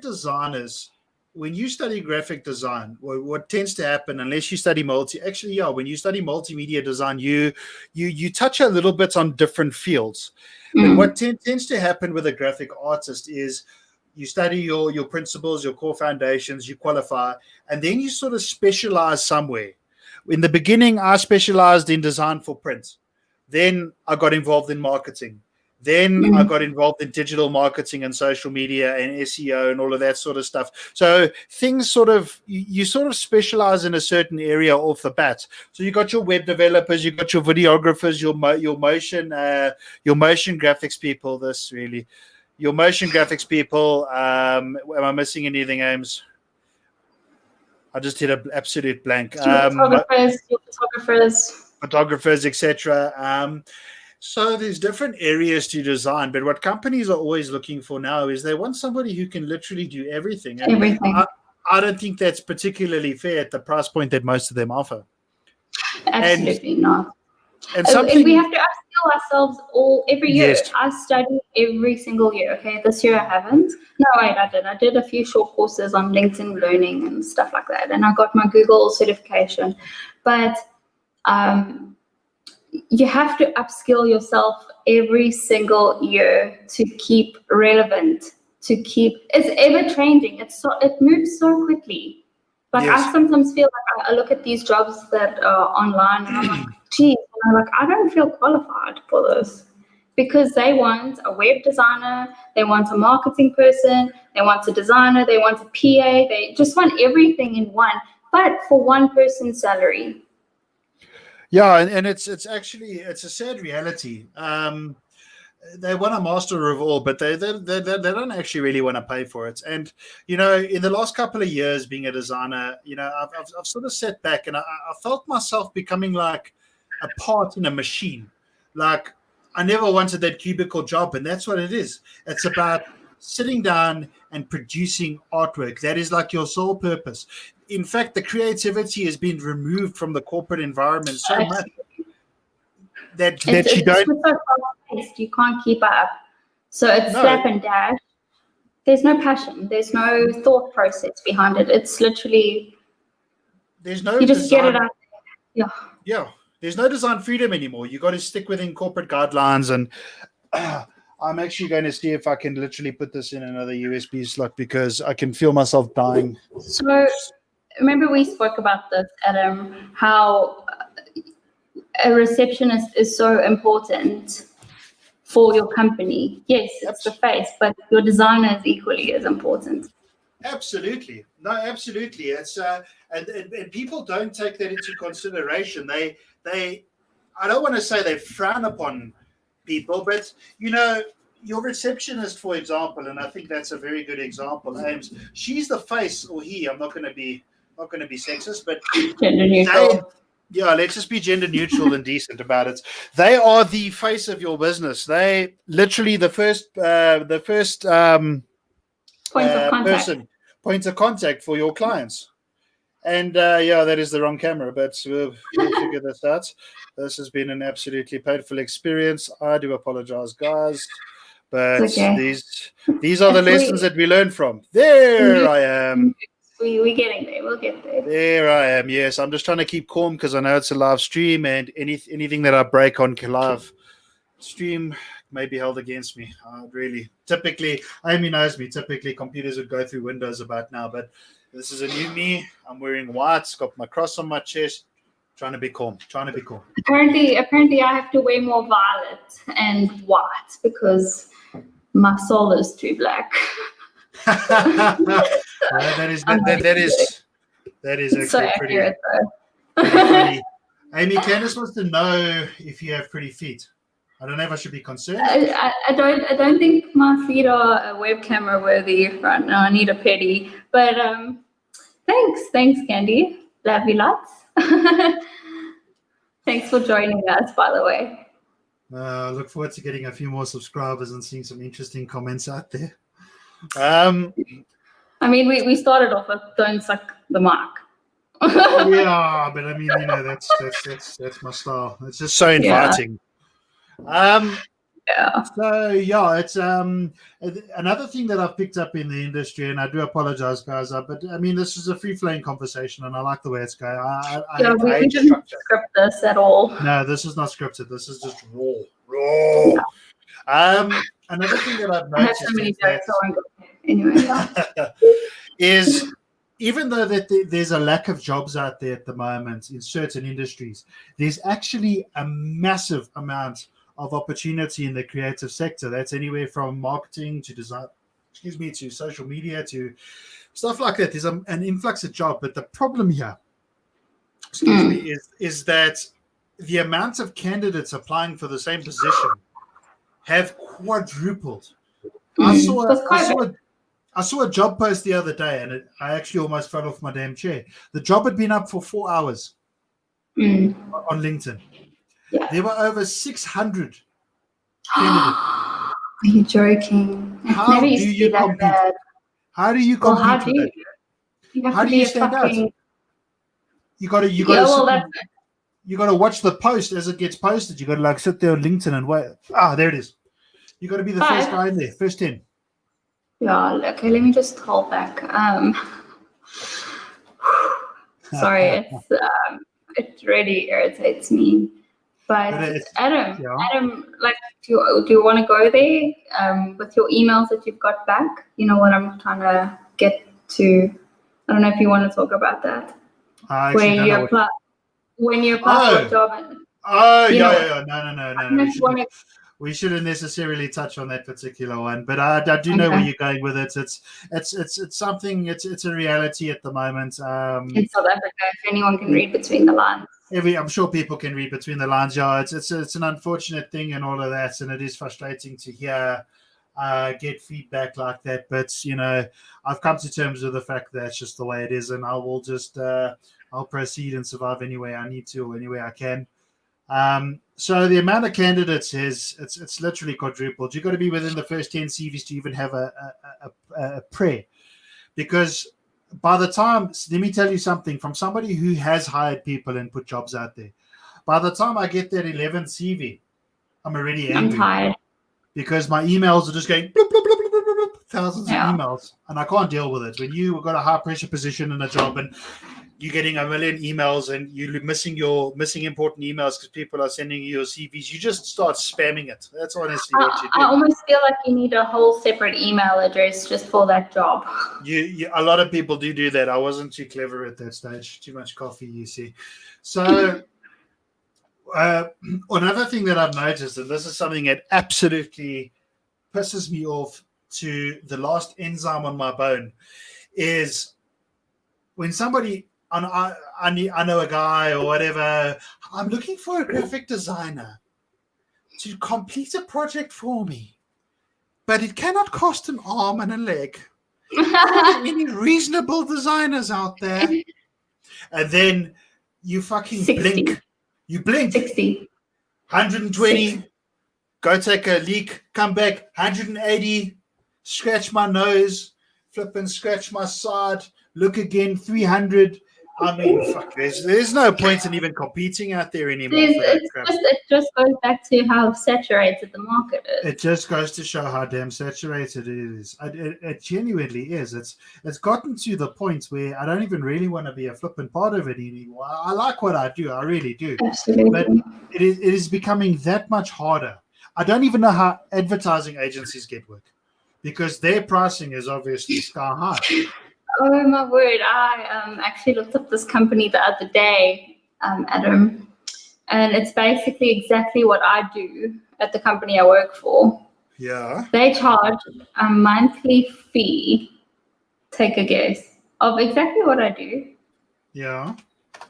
designers, when you study graphic design, what tends to happen, unless you study when you study multimedia design, you touch a little bit on different fields. But what tends to happen with a graphic artist is you study your principles, your core foundations, you qualify, and then you sort of specialize somewhere. In the beginning, I specialized in design for print. Then I got involved in marketing. Then I got involved in digital marketing and social media and SEO and all of that sort of stuff. So things you sort of specialize in a certain area off the bat. So you got your web developers, you got your videographers, your motion graphics people. Your motion graphics people. Am I missing anything, Ames? I just hit an absolute blank. Photographers, etc. So there's different areas to design, but what companies are always looking for now is they want somebody who can literally do everything. And I don't think that's particularly fair at the price point that most of them offer. Absolutely not. And we have to upskill ourselves every year. Yes. I study every single year. Okay, this year I haven't. No, wait, I did. I did a few short courses on LinkedIn Learning and stuff like that, and I got my Google certification. But you have to upskill yourself every single year to keep relevant. It's ever changing. It moves so quickly. Like yes. I sometimes feel like I look at these jobs that are online and I'm like, geez, I don't feel qualified for this, because they want a web designer, they want a marketing person, they want a designer, they want a PA, they just want everything in one, but for one person's salary. Yeah, and it's actually a sad reality. They want a master of all, but they don't actually really want to pay for it. And in the last couple of years being a designer, I've sort of sat back and I felt myself becoming like a part in a machine. Like I never wanted that cubicle job, and that's what it is. It's about sitting down and producing artwork. That is like your sole purpose. In fact, the creativity has been removed from the corporate environment so much that you don't. You can't keep up. So it's slap and dash. There's no passion. There's no thought process behind it. It's literally. There's no. You just get it out there. Yeah. Yeah. There's no design freedom anymore. You got to stick within corporate guidelines, and I'm actually going to see if I can literally put this in another USB slot because I can feel myself dying. So. Remember we spoke about this, Adam, how a receptionist is so important for your company. Yes, it's the face, but your designer is equally as important. Absolutely. No, absolutely. It's and people don't take that into consideration. They I don't want to say they frown upon people, but your receptionist, for example, and I think that's a very good example, Ames, she's the face, or he, I'm not going to be sexist, but gender neutral. Let's just be gender neutral and decent about it. They are the face of your business. They literally the first point of contact for your clients. And that is the wrong camera, but we'll figure this out. This has been an absolutely painful experience. I do apologize, guys. But these are the lessons that we learn from. There I am. We're getting there. We'll get there. There I am. Yes, I'm just trying to keep calm because I know it's a live stream, and anything that I break on live stream may be held against me. Typically, Amy knows me. Typically, computers would go through Windows about now, but this is a new me. I'm wearing white. Got my cross on my chest. Trying to be calm. Apparently, I have to wear more violet and white because my soul is too black. That is actually so accurate, pretty funny. Amy, Candice wants to know if you have pretty feet. I don't know if I should be concerned. I don't think my feet are web camera worthy right now. I need a pedi. But thanks, Candy. Love you lots. Thanks for joining us, by the way. Look forward to getting a few more subscribers and seeing some interesting comments out there. I mean, we started off with don't suck the mic. Yeah, but I mean, that's my style. It's just so inviting. Yeah. So yeah, it's another thing that I've picked up in the industry, and I do apologize, guys. But I mean, this is a free-flowing conversation, and I like the way it's going. We didn't script this at all. No, this is not scripted. This is just raw. Yeah. Another thing that I've noticed is even though there's a lack of jobs out there at the moment in certain industries, there's actually a massive amount of opportunity in the creative sector. That's anywhere from marketing to design, to social media to stuff like that. There's an influx of job, but the problem here, is that the amount of candidates applying for the same position have quadrupled. I saw a job post the other day, and I actually almost fell off my damn chair. The job had been up for 4 hours on LinkedIn. Yeah. There were over 600 candidates. Are you joking? How do you compete? How do you compete with that? How do you stand out? You got to watch the post as it gets posted. You got to sit there on LinkedIn and wait. There it is. You got to be the first guy in there, first 10. Yeah. Okay. Let me just hold back. Sorry, it really irritates me. But Adam, like, do you want to go there with your emails that you've got back? You know what I'm trying to get to. I don't know if you want to talk about that. When you apply for a job. No. We shouldn't necessarily touch on that particular one, but I do know where you're going with it. It's something. It's a reality at the moment. In South Africa, if anyone can read between the lines. I'm sure people can read between the lines. Yeah, it's an unfortunate thing and all of that, and it is frustrating to hear get feedback like that. But I've come to terms with the fact that it's just the way it is, and I will just I'll proceed and survive any way I need to or any way I can. So the amount of candidates it's literally quadrupled. You've got to be within the first 10 CVs to even have a prayer, because by the time, let me tell you something from somebody who has hired people and put jobs out there. By the time I get that 11th CV, I'm already angry. I'm tired because my emails are just going bloop, bloop, bloop, bloop, bloop, bloop, thousands of emails, and I can't deal with it. When you've got a high pressure position in a job and you're getting a million emails and you're missing important emails because people are sending you your CVs, you just start spamming it. That's honestly what you do. I almost feel like you need a whole separate email address just for that job. A lot of people do that. I wasn't too clever at that stage. Too much coffee, you see. So another thing that I've noticed, and this is something that absolutely pisses me off to the last enzyme on my bone, is when somebody, I know a guy or whatever, I'm looking for a graphic designer to complete a project for me, but it cannot cost an arm and a leg. Are there any reasonable designers out there? And then you fucking 60. blink. You blink. 60. 120. 60. Go take a leak. Come back. 180. Scratch my nose. Flip and scratch my side. Look again. 300. I mean, fuck. There's no point in even competing out there anymore. It just goes back to how saturated the market is. It just goes to show how damn saturated it is. It genuinely is. It's gotten to the point where I don't even really want to be a flippant part of it anymore. I like what I do. I really do. Absolutely. But it is becoming that much harder. I don't even know how advertising agencies get work, because their pricing is obviously sky high. Oh my word! I actually looked up this company the other day, Adam, and it's basically exactly what I do at the company I work for. Yeah. They charge a monthly fee. Take a guess of exactly what I do. Yeah.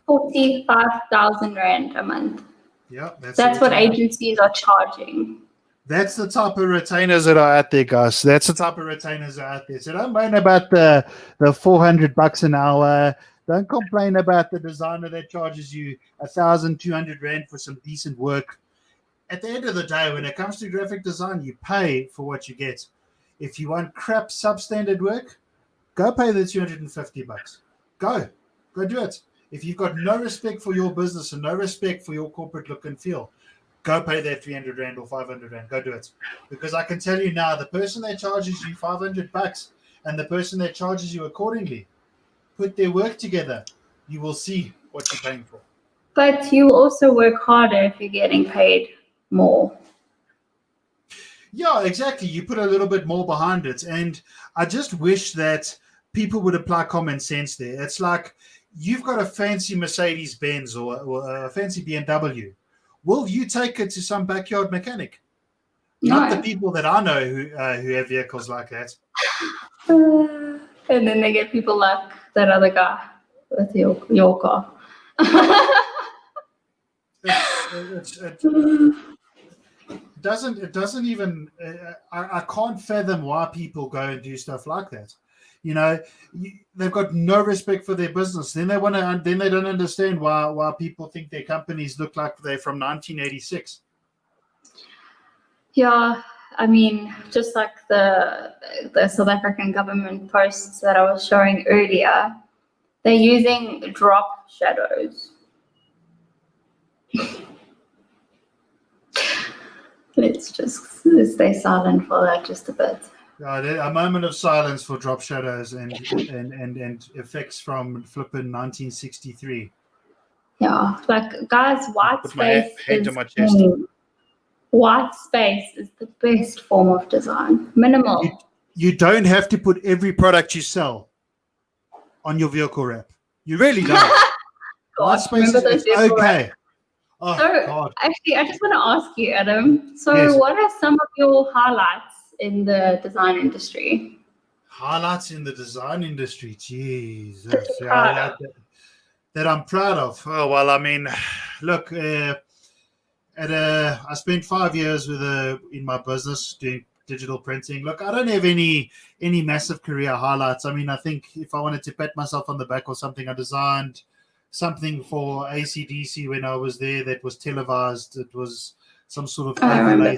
45,000 Rand a month. Yeah, that's what agencies are charging. That's the type of retainers that are out there, guys. That's the type of retainers that are out there. So don't moan about the $400 an hour. Don't complain about the designer that charges you 1,200 rand for some decent work. At the end of the day, when it comes to graphic design, you pay for what you get. If you want crap substandard work, go pay the $250. Go do it. If you've got no respect for your business and no respect for your corporate look and feel, go pay that 300 rand or 500 rand. Go do it. Because I can tell you now, the person that charges you $500 and the person that charges you accordingly, put their work together. You will see what you're paying for. But you also work harder if you're getting paid more. Yeah, exactly. You put a little bit more behind it. And I just wish that people would apply common sense there. It's like you've got a fancy Mercedes-Benz or a fancy BMW. Will you take it to some backyard mechanic? No. Not the people that I know who have vehicles like that. And then they get people like that other guy with your car. It doesn't even I can't fathom why people go and do stuff like that. You know, they've got no respect for their business. Then they don't understand why people think their companies look like they're from 1986. Yeah, I mean, just like the South African government posts that I was showing earlier, they're using drop shadows. Let's just stay silent for that just a bit. A moment of silence for drop shadows and effects from flipping 1963. Yeah, like guys, white space is to my chest. White space is the best form of design. Minimal. You don't have to put every product you sell on your vehicle wrap. You really don't. White space is okay. Oh, so, God. Actually, I just want to ask you, Adam. So, Yes. What are some of your highlights in the design industry? Highlights in the design industry, Jesus, that I'm proud of. Oh well, I mean, look, I spent 5 years in my business doing digital printing. Look, I don't have any massive career highlights. I mean, I think if I wanted to pat myself on the back or something, I designed something for AC/DC when I was there that was televised. It was some sort of overlay,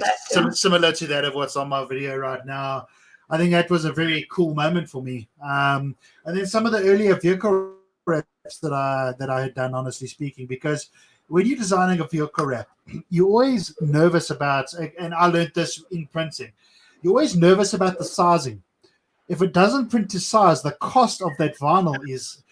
similar to that of what's on my video right now. I think that was a very cool moment for me. And then some of the earlier vehicle wraps that I had done, honestly speaking, because when you're designing a vehicle wrap, you're always nervous about, and I learned this in printing, you're always nervous about the sizing. If it doesn't print to size, the cost of that vinyl is...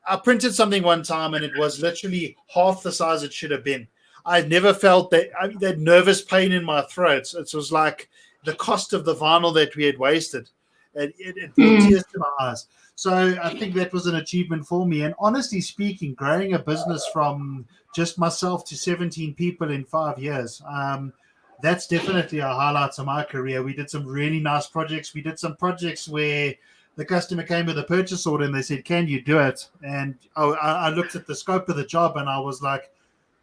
I printed something one time and it was literally half the size it should have been. I've never felt that nervous pain in my throat. It was like the cost of the vinyl that we had wasted. It brought tears to my eyes. So I think that was an achievement for me. And honestly speaking, growing a business from just myself to 17 people in 5 years, that's definitely a highlight of my career. We did some really nice projects. We did some projects where the customer came with a purchase order and they said, "Can you do it?" And I looked at the scope of the job and I was like,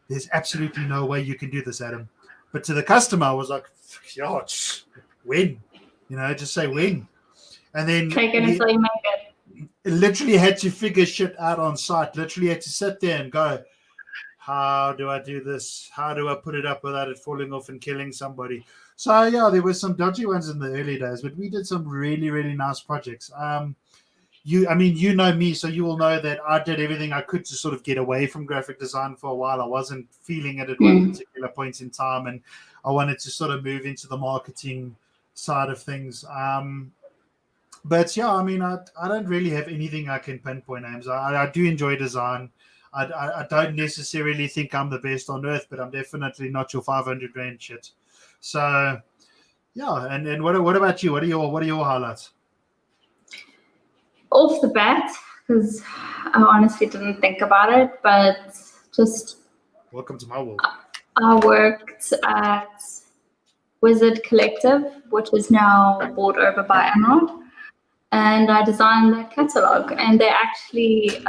"There's absolutely no way you can do this, Adam." But to the customer, I was like, "Yeah, when? Just say when." And then take it until you make it. Literally had to figure shit out on site. Literally had to sit there and go, how do I do this? How do I put it up without it falling off and killing somebody? So yeah, there were some dodgy ones in the early days, but we did some really, really nice projects. You know me, so you will know that I did everything I could to sort of get away from graphic design for a while. I wasn't feeling it at one particular point in time, and I wanted to sort of move into the marketing side of things. But yeah, I mean, I don't really have anything I can pinpoint names. I do enjoy design. I don't necessarily think I'm the best on earth, but I'm definitely not your 500 rand shit. So yeah, and what about you? What are your highlights? Off the bat, because I honestly didn't think about it, but just welcome to my world. I worked at Wizard Collective, which is now bought over by Emerald, and I designed their catalog, and they actually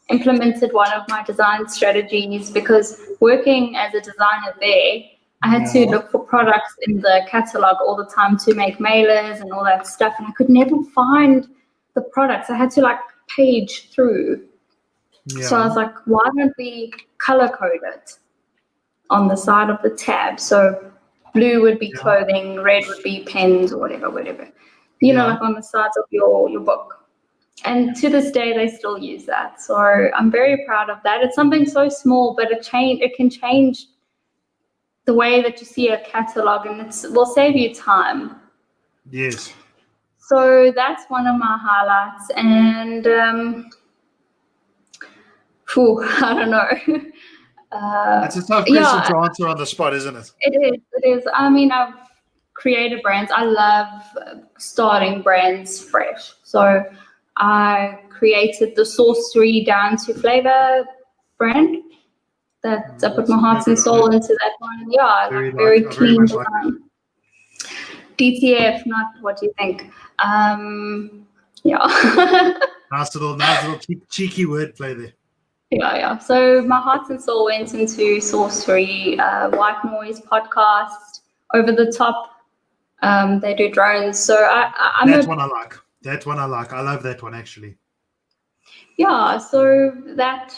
implemented one of my design strategies, because working as a designer there, I had to look for products in the catalog all the time to make mailers and all that stuff, and I could never find the products. I had to like page through. Yeah. So I was like, why don't we color code it on the side of the tab? So blue would be clothing, red would be pens, or whatever. You know, like on the sides of your book. And to this day, they still use that. So I'm very proud of that. It's something so small, but it can change the way that you see a catalog, and it will save you time. Yes. So that's one of my highlights. And I don't know. It's a tough question to answer on the spot, isn't it? It is. I mean, I've created brands. I love starting brands fresh. So I created the Source 3 Down to Flavor brand. That I put my heart and soul into that one. Yeah, very clean design. DTF, not what you think. Yeah. Nice little cheeky wordplay there. Yeah. So my heart and soul went into Source 3, White Noise podcast, Over the Top. They do drones. So That's one I like. That one I like. I love that one actually. Yeah, so that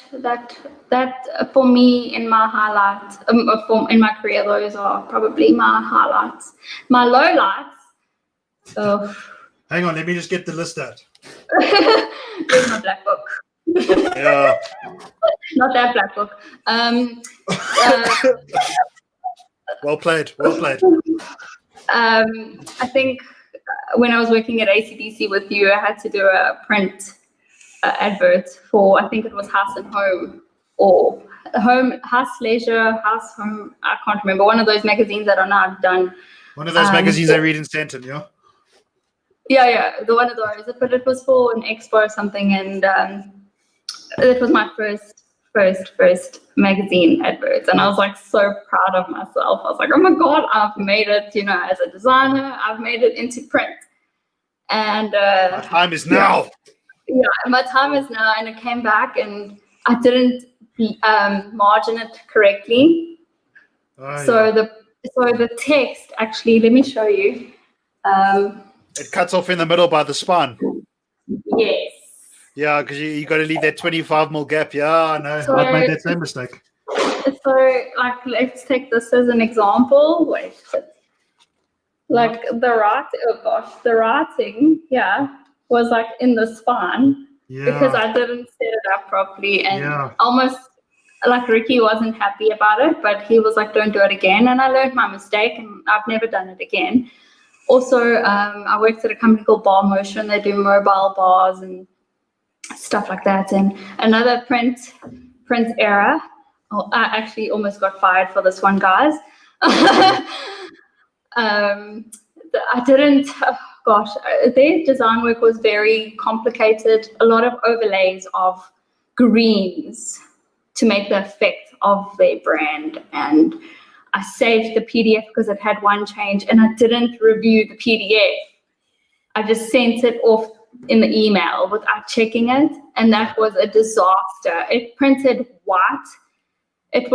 for me in my highlights, in my career, those are probably my highlights. My lowlights. Hang on, let me just get the list out. There's my black book. Yeah. Not that black book. Well played. I think when I was working at ACDC with you, I had to do a print advert for, I think it was House and Home, or House Leisure, House Home, I can't remember, one of those magazines that are now done. One of those magazines I read in Stanton, yeah? Yeah, the one of those, but it was for an expo or something, and it was my first magazine adverts, and I was like so proud of myself. I was like, oh my God, I've made it, as a designer, I've made it into print. And my time is now. Yeah, my time is now, and it came back, and I didn't margin it correctly. The text actually, let me show you. It cuts off in the middle by the spine. Yes. Yeah, because you got to leave that 25mm gap. Yeah, I know. So, I've made that same mistake. So, let's take this as an example. Wait. The writing, was like in the spine because I didn't set it up properly, and almost like Ricky wasn't happy about it, but he was like, don't do it again. And I learned my mistake, and I've never done it again. Also, I worked at a company called Bar Motion. They do mobile bars and stuff like that. And another print era. Oh, I actually almost got fired for this one, guys. I didn't, their design work was very complicated, a lot of overlays of greens to make the effect of their brand. And I saved the PDF because it had one change, and I didn't review the PDF. I just sent it off in the email without checking it, and that was a disaster. It printed white. It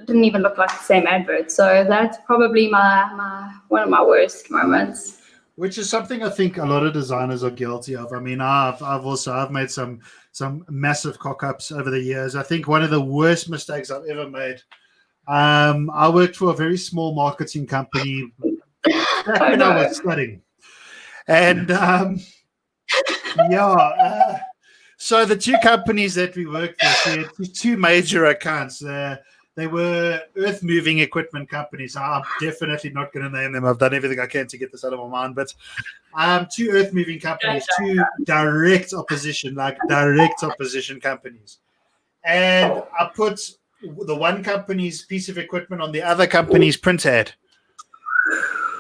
didn't even look like the same advert. So that's probably my one of my worst moments. Which is something I think a lot of designers are guilty of. I mean, I've made some massive cock-ups over the years. I think one of the worst mistakes I've ever made. I worked for a very small marketing company when I was studying, and so the two companies that we worked for, we had two major accounts. They were earth-moving equipment companies. I'm definitely not going to name them. I've done everything I can to get this out of my mind. But two earth-moving companies, two direct opposition companies. And I put the one company's piece of equipment on the other company's print ad.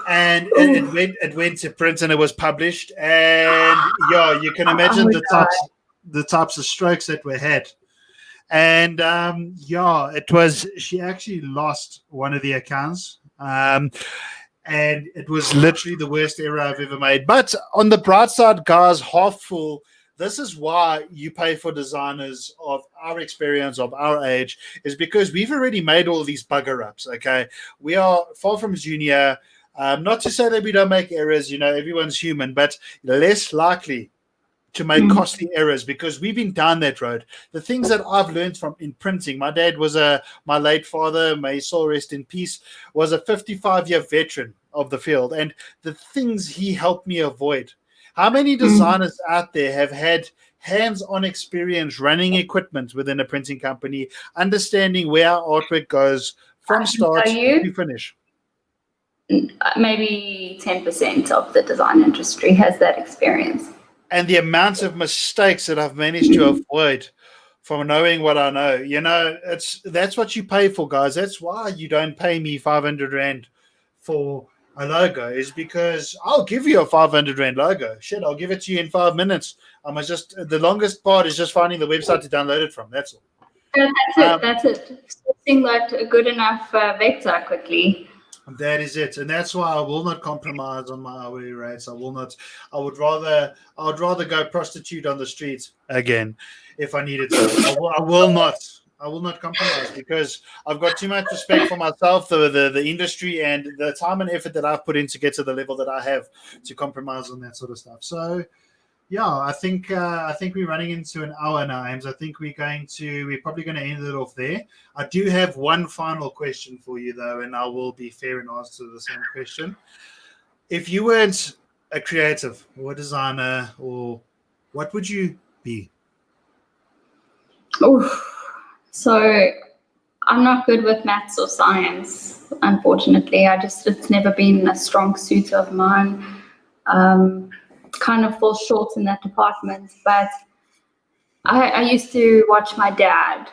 And it went to print, and it was published. And you can imagine the types of strokes that were had. And she actually lost one of the accounts. And it was literally the worst error I've ever made. But on the bright side, guys, half full, This is why you pay for designers of our experience, of our age, is because we've already made all these bugger ups. Okay, we are far from junior. Not to say that we don't make errors. Everyone's human, but less likely to make costly errors because we've been down that road. The things that I've learned from in printing, my dad was my late father, may his soul rest in peace, was a 55-year veteran of the field, and the things he helped me avoid. How many designers out there have had hands-on experience running equipment within a printing company, understanding where our artwork goes from start to finish? Maybe 10% of the design industry has that experience. And the amount of mistakes that I've managed to avoid from knowing what I know, that's what you pay for, guys. That's why you don't pay me 500 Rand for a logo, is because I'll give you a 500 Rand logo. Shit, I'll give it to you in 5 minutes. The longest part is just finding the website to download it from. That's all. That's it. Sourcing that a good enough vector quickly. That is it, and that's why I will not compromise on my hourly rates. I will not. I would rather go prostitute on the streets again if I needed to. I will not. I will not compromise because I've got too much respect for myself, the industry, and the time and effort that I've put in to get to the level that I have to compromise on that sort of stuff. So, yeah, I think we're running into an hour now, Ames. I think we're probably going to end it off there. I do have one final question for you, though, and I will be fair and answer the same question. If you weren't a creative or a designer, or what would you be? So I'm not good with maths or science, unfortunately. It's never been a strong suit of mine. Kind of fall short in that department, but I used to watch my dad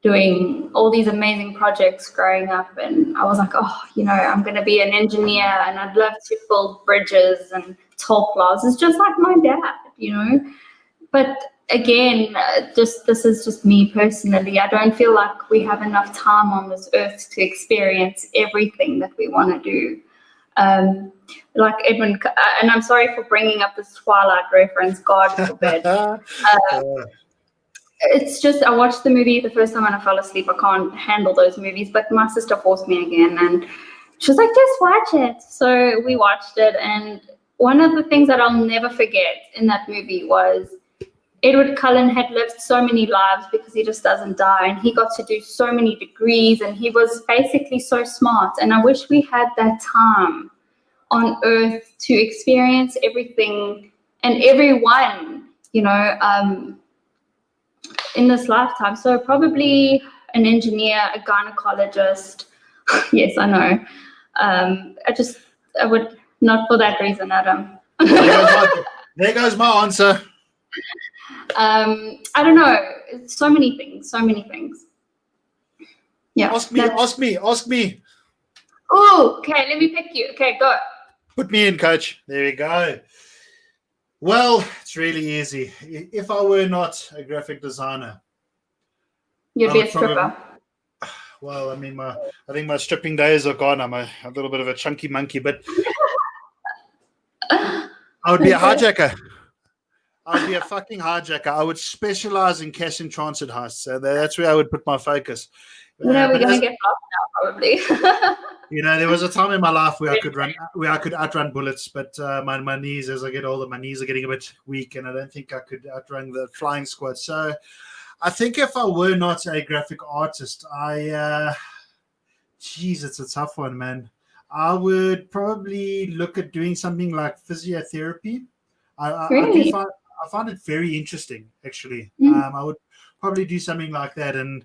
doing all these amazing projects growing up, and I was like, I'm going to be an engineer and I'd love to build bridges and toll plazas just like my dad, but again, this is just me personally. I don't feel like we have enough time on this earth to experience everything that we want to do. Like Edwin, and I'm sorry for bringing up this Twilight reference, God forbid. It's just, I watched the movie the first time and I fell asleep. I can't handle those movies, but my sister forced me again and she was like, just watch it. So we watched it, and one of the things that I'll never forget in that movie was Edward Cullen had lived so many lives because he just doesn't die, and he got to do so many degrees, and he was basically so smart. And I wish we had that time on earth to experience everything and everyone, in this lifetime. So probably an engineer, a gynecologist. Yes, I know. I would, not for that reason, Adam. There goes my answer. I don't know. So many things. Yeah. Ask me. Oh, okay. Let me pick you. Okay, go. Put me in, coach. There we go. Well, it's really easy. If I were not a graphic designer, you'd be a stripper. Well, I mean, I think my stripping days are gone. I'm a little bit of a chunky monkey, but I would be a hijacker. I'd be a fucking hijacker. I would specialize in cash and transit heists. So that's where I would put my focus. We're going to get lost now, probably. There was a time in my life where I could outrun bullets, but my knees, as I get older, my knees are getting a bit weak, and I don't think I could outrun the flying squad. So I think if I were not a graphic artist, it's a tough one, man. I would probably look at doing something like physiotherapy. Really? I find it very interesting, actually. I would probably do something like that, and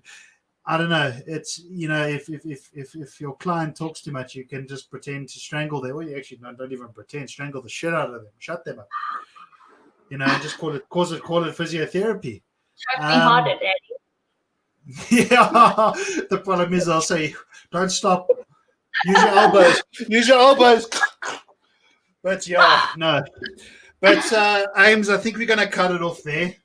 I don't know. It's if your client talks too much, you can just pretend to strangle them. Well, you actually don't even pretend. Strangle the shit out of them. Shut them up. Just call it physiotherapy. Choke me harder, Daddy. Yeah. The problem is, I'll say, don't stop. Use your elbows. But yeah, no. But Ames, I think we're going to cut it off there.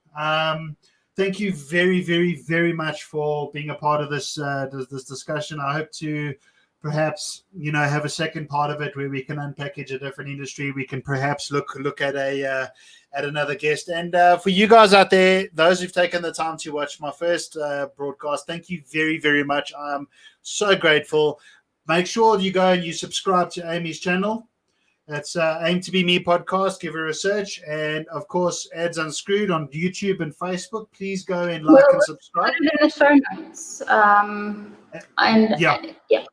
Thank you very, very, very much for being a part of this discussion. I hope to perhaps have a second part of it where we can unpackage a different industry. We can perhaps look at at another guest. And for you guys out there, those who've taken the time to watch my first broadcast, thank you very, very much. I'm so grateful. Make sure you go and you subscribe to Amy's channel. That's Aim to Be Me podcast. Give her a search. And, of course, Ads Unscrewed on YouTube and Facebook. Please go and like and subscribe. Put it in the show notes. Yeah.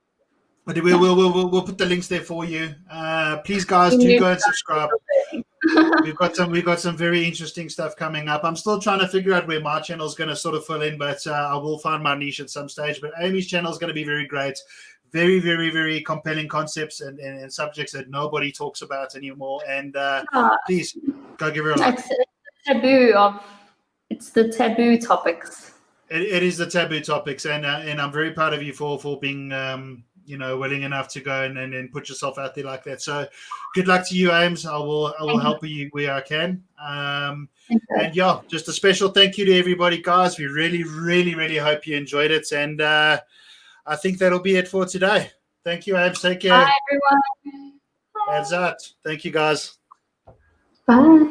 But we'll put the links there for you. Please, guys, do go and subscribe. We've got some very interesting stuff coming up. I'm still trying to figure out where my channel is going to sort of fill in, but I will find my niche at some stage. But Amy's channel is going to be very great. Very, very, very compelling concepts and subjects that nobody talks about anymore. And please go give her a like. It's the taboo topics. It is the taboo topics, and I'm very proud of you for being willing enough to go and put yourself out there like that. So good luck to you, Ames. I will help you where I can. And yeah, just a special thank you to everybody, guys. We really, really, really hope you enjoyed it. And I think that'll be it for today. Thank you, Ames. Take care. Bye, everyone. That's that. Thank you, guys. Bye.